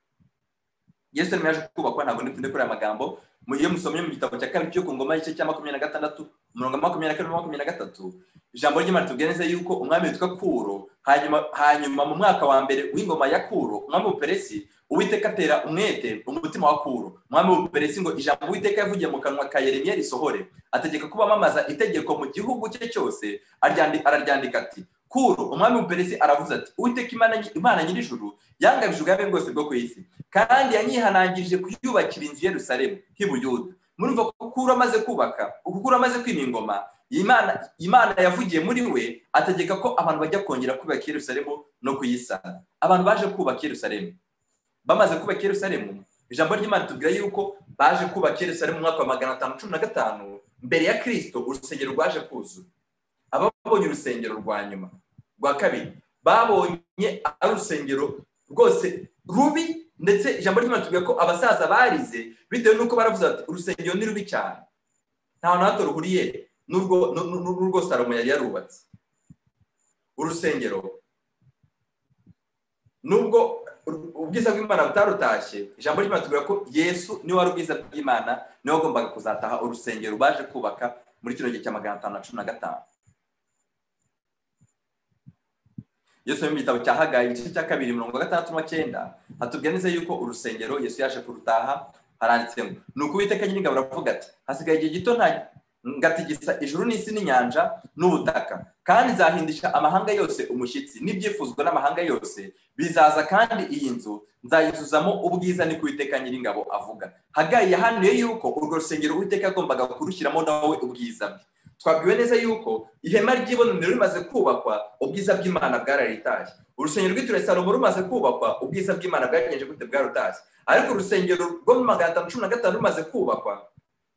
Yerusalemu yaje kubakwa, ntabwo ndinde kuri aya magambo. Iyo musomye mu gitabo cya kabiri cyo ku ngoma y'igice cya 26 umurongo wa 22-23, ijambo ry'Imana tubwira neza yuko umwami witwa Kuro, hanyuma mu mwaka wa mbere w'ingoma ya Kuro umwami w'Ubuperesi, Uwiteka atera umwete umutima wa Kuro umwami w'Ubuperesi ngo ijambo Uwiteka yavugiye mu kanwa ka Yeremiya risohore. Ategeka ko bamamaza itegeko mu gihugu cye cyose, araryandika ati: Kuro umwami w'Ubuperesi aravuze ati, Uwiteka Imana nyir'ijuru yangabije ubwami bwose bwo ku isi, kandi yanyihanangirije kuyubakira inzu Yerusalemu h'i Buyuda. Murumva ko Kuro amaze kubaka, Kuro amaze kwima ingoma, Imana yavugiye muri we, ategeka ko abantu bajya kongera kubaka Yerusalemu no kuyisana. Abantu baje kubaka Yerusalemu, bamaze kubaka Yerusalemu, ijambo ry'Imana tubwira yuko baje kubaka Yerusalemu mu mwaka wa 515 mbere ya Kristo. Urusengero rwaje kuzura. Ababonye urusengero rwa nyuma rwa kabiri babonye ari urusengero rwose rubi, ndetse ijambo ry'Imana tubwira ko abasaza barize bitewe nuko baravuze ati urusengero ni rubi cyane, nta hantu hato ruhuriye n'urwo Salomo yari yarubatse. Urusengero nubwo ubwiza bw'Imana butarutashye, ijambo ry'Imana tubwira ko Yesu niwe wari ubwiza bw'Imana, niwe wagombaga kuzataha urusengero baje kubaka muri kino gihe cya 515. Yesu mu gitabo cya Hagayi igice cya 2 umurongo wa 6-9 hatubwira neza yuko urusengero Yesu yaje kurutaha. Haranditsemo nuko Uwiteka nyir'ingabo aravuga ati, hasigaye igihe gito ngatigisa ijuru n'isi n'inyanja n'ubutaka, kandi nzahindisha amahanga yose umushyitsi, n'ibyifuzwa n'amahanga yose bizaza, kandi iyi nzu nzayuzuzamo ubwiza, ni Uwiteka nyir'ingabo avuga. Hagayi yahanuye yuko urwo rusengero Uwiteka agombaga kurushyiramo nawe ubwiza bwe. Twabwiwe neza yuko ihema ry'ibonaniro rimaze kubakwa, ubwiza bw'Imana bwararitashye. Urusengero rwitiriwe Salomo rumaze kubakwa, ubwiza bw'Imana bwagenje gute? Bwarutashye. Ariko urusengero rwo mu 515 rumaze kubakwa,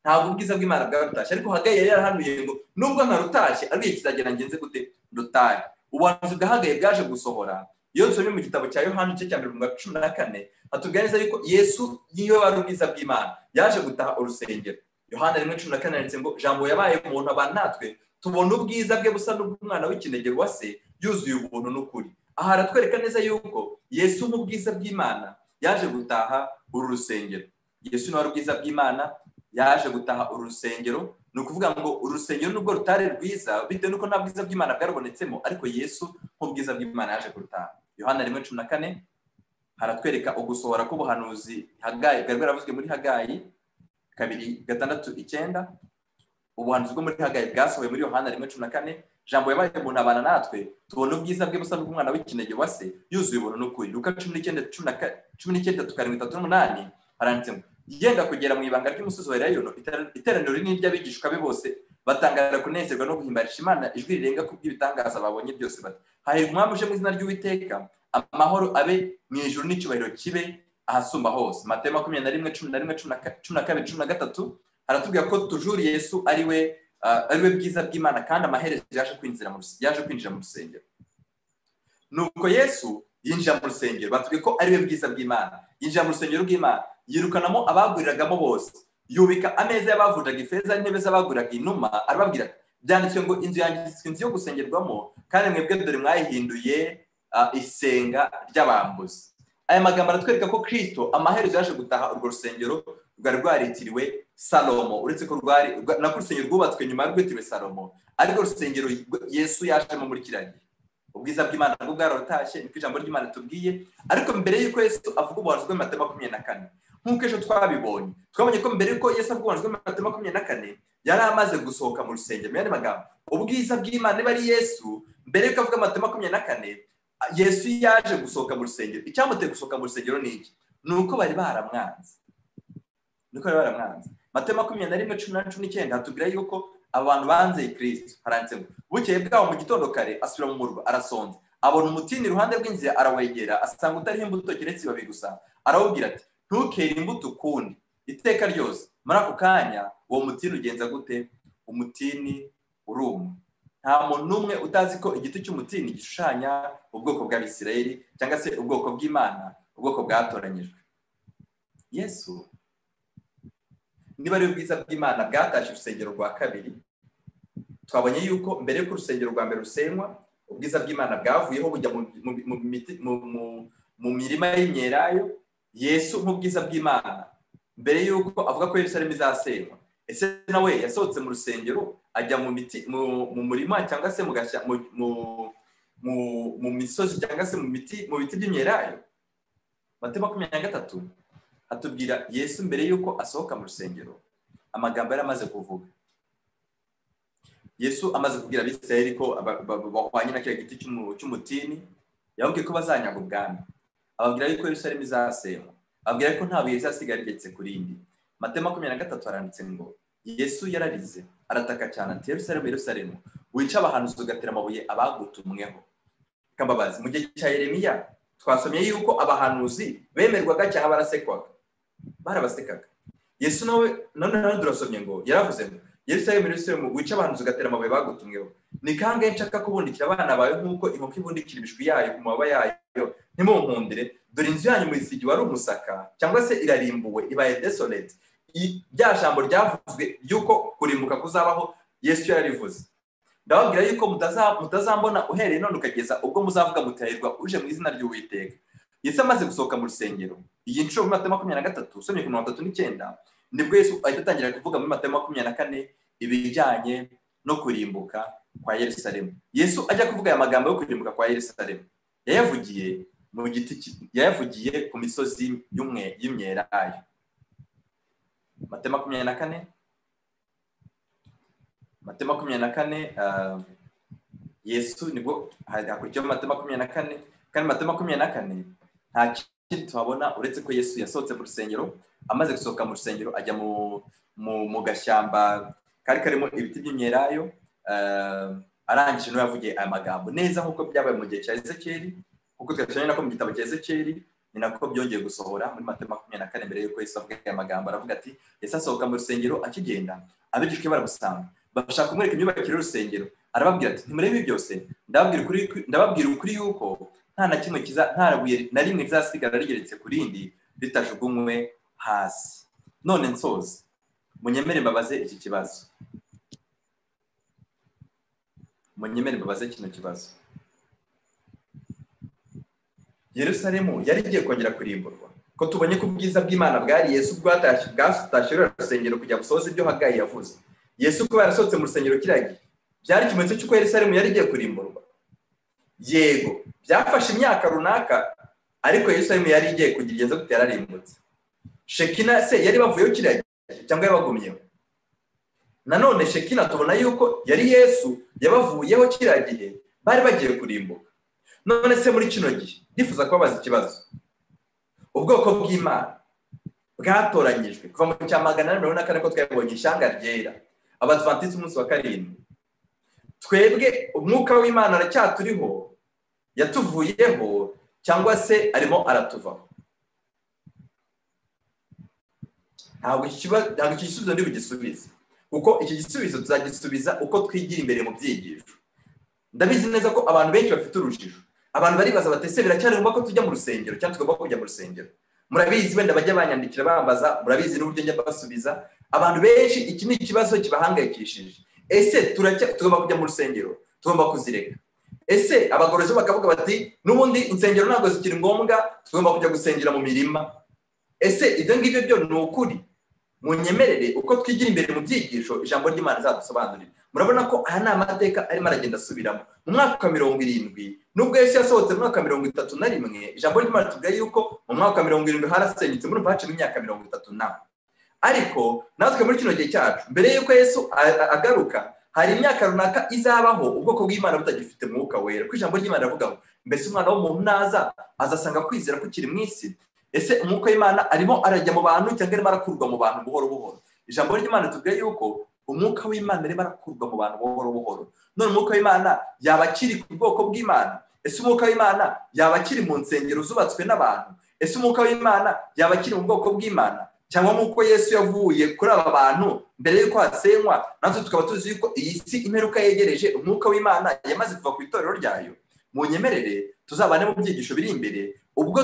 ntabwo ubwiza bw'Imana bwarutashye. Ariko Hagayi yari yarahanuye ngo nubwo ntarutashye, ariko kizagera ngenze gute? Rutahe. Ubuhanuzi bwa Hagayi bwaje gusohora. Iyo nsomye mu gitabo cya Yohana igice cya 14 hatubwira neza yuko Yesu niyo wari ubwiza bw'Imana, yaje gutaha urusengero. Yohana 1:14 yanditse ngo jambo yabaye umuntu abana natwe, tubona ubwiza bwe busa n'ubw'umwana w'ikinege wa se, yuzuye ubuntu n'ukuri. Aha aratwereka neza yuko Yesu mu bwiza bw'Imana yaje gutaha uru rusengero. Yesu ni wari ubwiza bw'Imana, yaje gutaha uru rusengero. Ni ukuvuga ngo uru rusengero nubwo rutari rwiza bitewe nuko nta bwiza bw'Imana bwarubonetsemo, ariko Yesu nk'ubwiza bw'Imana yaje kurutaha. Yohana 1:14 haratwereka ugusohora k'ubuhanuzi Hagayi bwari bwaravuzwe muri Hagayi 2:6-9. Ubuhanuzi bwo muri Hagayi bwasohoye muri Yohana 1:14. Jambo yabaye umuntu abana natwe, tubona ubwiza bwe busa n'ubw'umwana w'ikinege wa se, yuzuye ubuntu n'ukuri. Luka 19:38 haranditse ngo yenda kugera mu ibanga ry'umusozi wa Elayono, iteraniro rinini ry'abigishwa be bose batangarira kunezerwa no guhimbarisha Imana ijwi rirenga ku bw'ibitangaza babonye byose bati, hahirwa umwami uje mu izina ry'Uwiteka, amahoro abe mu ijuru n'icyubahiro kibe ahasumba hose. Matayo 21:11-12-13 haratubwira ko tujuru Yesu ariwe bwiza bw'Imana, kandi amaherezo yaje kwinjira mu rusengero. Nuko Yesu yinjira mu rusengero, batubwiye ko ariwe bwiza bw'Imana. Yinjira mu rusengero rw'Imana, yirukanamo abaguriragamo bose, yubika ameza y'abavunjaga ifeza n'intebe z'abaguriraga inuma, arababwira ati, byanditswe ngo inzu yanjye iswe inzu yo gusengerwamo kandi mwebwe dore mwayihinduye isenga ry'abambuzi. Aya magambo aratwereka ko Kristo amaherezo yaje gutaha urwo rusengero rwari rwaritiriwe Salomo, uretse ko rwari nako urusengero rwubatswe nyuma rwitiriwe Salomo, ariko rusengero Yesu yajemo muri kiriya ubwiza bw'Imana bwo bwarotashye, niko ijambo ry'Imana tubwiye. Ariko mbere y'uko Yesu avuga ubuhanuzi bwa Matayo 24, nk'uko ejo twabonye ko mbere y'uko Yesu avuga ubuhanuzi bwa Matayo 24 yari amaze gusohoka mu rusengero. Mu yandi magambo, ubwiza bw'Imana niba ari Yesu, mbere y'uko avuga Matayo 24 Yesu yaje gusohoka mu rusengero. Icyamuteye gusohoka mu rusengero ni iki? Ni uko bari baramwanze. Matayo 21:19 hatubwira yuko abantu banze Kristo. Haranditse ngo bukeye bwaho mu gitondo kare asubira mu murwa arasonza, abona umutini iruhande rw'inzira, arawegera asanga utariho imbuto keretse ibabi gusa. Arawubwira ati ntukere imbuto ukundi iteka ryose. Muri ako kanya uwo mutini ugenza gute? Umutini uruma. Nta muntu n'umwe utazi ko igiti cy'umutini gishushanya ubwoko bw'Abisirayeli cyangwa se ubwoko bw'Imana, ubwoko bwatoranyijwe. Yesu niba ari ubwiza bw'Imana bwatashye urusengero rwa kabiri, twabonye yuko mbere y'uko urusengero rwa mbere rusenywa, ubwiza bw'Imana bwavuyeho bujya mu mirima y'imyelayo. Yesu nk'ubwiza bw'Imana mbere y'uko avuga ko Yerusalemu izasenywa, ese nawe yasohotse mu rusengero ajya mu murima cyangwa se mu misozi cyangwa se mu biti by'imyelayo. Matayo 23 atubwira Yesu mbere y'uko asohoka mu rusengero amagambo yari amaze kuvuga. Yesu amaze kubwira Abisirayeli ko bahwanye na kiriya giti cy'umutini, yababwiye ko bazanyaga ubwami, ababwira yuko Yerusalemu izasenywa, ababwira ko nta buye rizasigara rigetse ku rindi. Matayo 23 haranditse ngo Yesu yararize arataka cyane ati Yerusalemu, Yerusalemu, wica abahanuzi ugatera amabuye abagutumweho. Kambabazi, mu gihe cya Yeremiya twasomye yuko abahanuzi bemerwaga cyangwa barabasekaga. Yesu nawe durasomye ngo yaravuze ngo Yerusalemu, Yerusalemu, wica abahanuzi ugatera amabuye bagutumweho. Ni kangahe nshaka kubundikira abana bawe nk'uko inkoko ibundikira imishwi yayo ku mababa yayo, ntimunkundire. Dore inzu yanyu muyisigiwe ari umusaka, cyangwa se irarimbuwe ibaye desolate. Bya jambo ryavuzwe yuko kurimbuka kuzabaho Yesu yararivuze. Ndababwira yuko mutazambona uhereye none ukageza ubwo muzavuga mutahirwa uje mu izina ry'Uwiteka. Yesu amaze gusohoka mu rusengero, iyi nshuro muri Matayo 23 usomye ku 39 nibwo Yesu ahita atangira kuvuga muri Matayo 24 ibijyanye no kurimbuka kwa Yerusalemu. Yesu ajya kuvuga aya magambo yo kurimbuka kwa Yerusalemu yayavugiye ku misozi y'imyelayo. Matayo 24 Yesu nibwo hakurikiyeho Matayo 24, kandi Matayo 24 nta kindi tuhabona uretse ko Yesu yasohotse mu rusengero. Amaze gusohoka mu rusengero ajya mu gashyamba kari karimo ibiti by'imyelayo, arangije no yavugiye aya magambo neza nk'uko byabaye mu gihe cya Ezekiyeli, kuko twasomye nako mu gitabo cya Ezekiyeli ni nako byongeye gusohora muri Matayo 24 mbere y'uko Yesu avuga aya magambo. Aravuga ati Yesu asohoka mu rusengero, akigenda abigishwa baramusanga bashaka kumwereka imyubakire y'urusengero. Arababwira ati ntimurebe byose, ndababwira ukuri yuko nta na kimwe nta buye na rimwe rizasigara rigeretse ku rindi ritajugunywe hasi. None nsoza, munyemere mbabaze iki kibazo. Kino kibazo. Yerusalemu yari igiye kongera kurimburwa, ko tubonye ko ubwiza bw'Imana bwari Yesu bwatashye urusengero kujya gusohoza ibyo Hagayi yavuze. Yesu ko yarasohotse mu rusengero kiragiye, byari ikimenyetso cy'uko Yerusalemu yari igiye kurimburwa. Yego, byafashe imyaka runaka, ariko Yerusalemu yari igiye kugigenza gutera arimbutse. Shekina se yari bavuyeho kiragiye cyangwa yabagumyeho? Nanone Shekina tubona yuko yari Yesu yabavuyeho kiragiye, bari bagiye kurimbuka. None se muri kino gihe ndifuza kubabaza ikibazo. Ubwoko bw'Imana bwatoranyijwe kuva mu cya 404 ko twabonye ishyanga ryera, Abadventiste umunsi wa karindwi. Twebwe umwuka w'Imana aracyaturiho, yatuvuyeho cyangwa se arimo aratuvaho? Ntabwo iki gisubizo ndi bugisubize, kuko iki gisubizo tuzagisubiza uko twigira imbere mu byigisho. Ndabizi neza ko abantu benshi bafite urujijo. Abantu baribaza batese biracyari ngombwa ko tujya mu rusengero cyangwa tugomba kujya mu rusengero? Murabizi wenda bajya banyandikira bambaza, murabizi n'uburyo njya basubiza. Abantu benshi iki ni ikibazo kibahangayikishije. ese tugomba kujya mu rusengero, tugomba kuzireka. Ese abagorozi bakavuga bati n'ubundi insengero ntabwo zikiri ngombwa, tugomba kujya gusengera mu mirima. Ese ibyo ngibyo byo ni ukuri? Munyemerere uko twigira imbere mu byigisho ijambo ry'Imana zadusobanurira. Murabona ko aya ni amateka arimo aragenda asubiramo. Mu mwaka wa 70 nubwo Yesu yasohotse mu mwaka wa 31, ijambo ry'Imana tuvuga yuko mu mwaka wa 70 harasenyutse, muri hacimo imyaka 30. Ariko natwe muri kino gihe cyacu, mbere yuko Yesu agaruka, hari imyaka runaka izabaho ubwoko bw'Imana butagifite mwuka wera. Ko ijambo ry'Imana rivuga ngo mbese umwana w'umuntu naza azasanga kwizera kukiri mu isi. Ese umwuka w'Imana arimo arajya mu bantu cyangwa arimo arakurwa mu bantu buhoro buhoro? Ijambo ry'Imana tuvuga yuko umwuka w'Imana arimo arakurwa mu bantu buhoro buhoro. None umwuka w'Imana yaba akiri ku bwoko bw'Imana? Ese umwuka w'Imana yaba akiri mu nsengero zubatswe n'abantu? Ese umwuka w'Imana yaba akiri mu bwoko bw'Imana? Cyangwa nk'uko Yesu yavuye kuri aba bantu mbere y'uko hasenywa, natwe tukaba tuzi yuko iyi si imperuka yegereje, umwuka w'Imana yamaze kuva ku itorero ryayo. Munyemerere tuzabane mu byigisho biri imbere, ubwo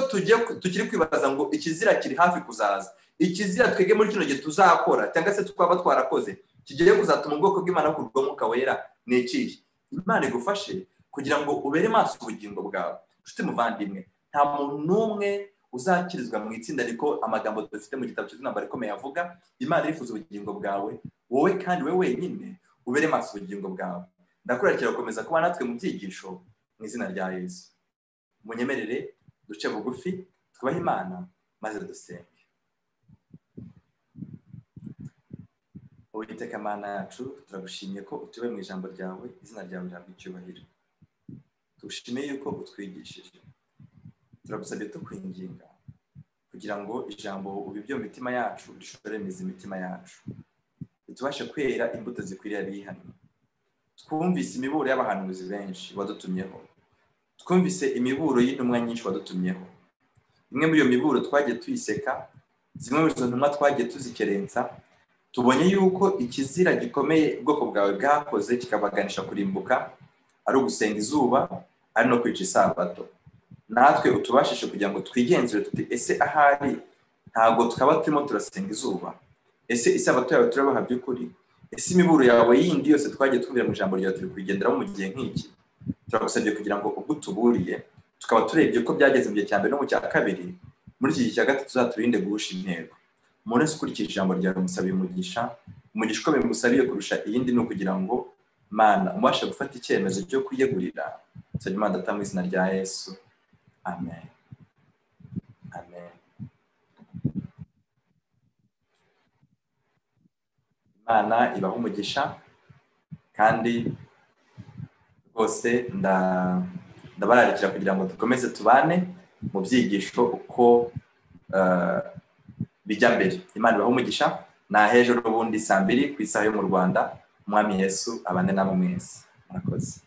tukiri kwibaza ngo ikizira kiri hafi kuzaza. Ikizira twege muri kino gihe tuzakora cyangwa se twaba twarakoze kigiye kuzatuma ubwoko bw'Imana bukurwa mwuka wera ni ikihe? Imana igufashe kugira ngo ubere maso ubugingo bwawe. Nshuti muvandimwe, nta muntu n'umwe uzakirizwa mu itsinda riko amagambo dufite mu gitabo cy'intambara ikomeye avuga. Imana irifuza ubugingo bwawe, wowe kandi we wenyine ubere maso ubugingo bwawe. Ndakurarikira gukomeza kuba natwe mu byigisho mu izina rya Yesu. Munyemerere duce bugufi twubahe Imana maze dusenge. Uwiteka Mana yacu, turagushimiye ko utuwe mu ijambo ryawe, izina ryawe rihabwe icyubahiro. Tugushimiye yuko utwigishije. Turagusabye tukwinginga kugira ngo ijambo ubibye mu mitima yacu rishoremeze imitima yacu, tubashe kwera imbuto zikwiriye abihamye. Twumvise imiburo y'abahanuzi benshi wadutumyeho, twumvise imiburo y'intumwa nyinshi wadutumyeho. Imwe muri iyo miburo twagiye tuyiseka, zimwe muri izo ntumwa twagiye tuzikerensa. Tubonye yuko ikizira gikomeye ubwoko bwawe bwakoze kikabaganisha kurimbuka ari ugusenga izuba, ari no kwica isabato. Natwe utubashishe kugira ngo twigenzure tuti ese ahari ntabwo tukaba turimo turasenga izuba? Ese isabato yawe turabaha by'ukuri? Ese imiburo yawe yindi yose twagiye twumvira mu ijambo ryawe turi kugenderaho mu gihe nk'iki? Turagusabye kugira ngo ubwo tuburiye tukaba turebye ko byageze mu gihe cya mbere no mu cya kabiri, muri iki gihe cya gatatu tuzaturinde guhusha intego. Umuntu wese ukurikije ijambo ryawe musabiye umugisha ukomeye musabiye kurusha iyindi, ni ukugira ngo Mana umubashe gufata icyemezo cyo kwiyegurira. Nsabye Imana Data mu izina rya Yesu. Amen. Amen. Imana ibaha umugisha, kandi rwose ndabararikira kugira ngo dukomeze tubane mu byigisho uko bijya mbere. Imana ibaha umugisha. Na hejuru ubundi saa 2 ku isaha yo mu Rwanda. Umwami Yesu abane namwe mwese. Murakoze.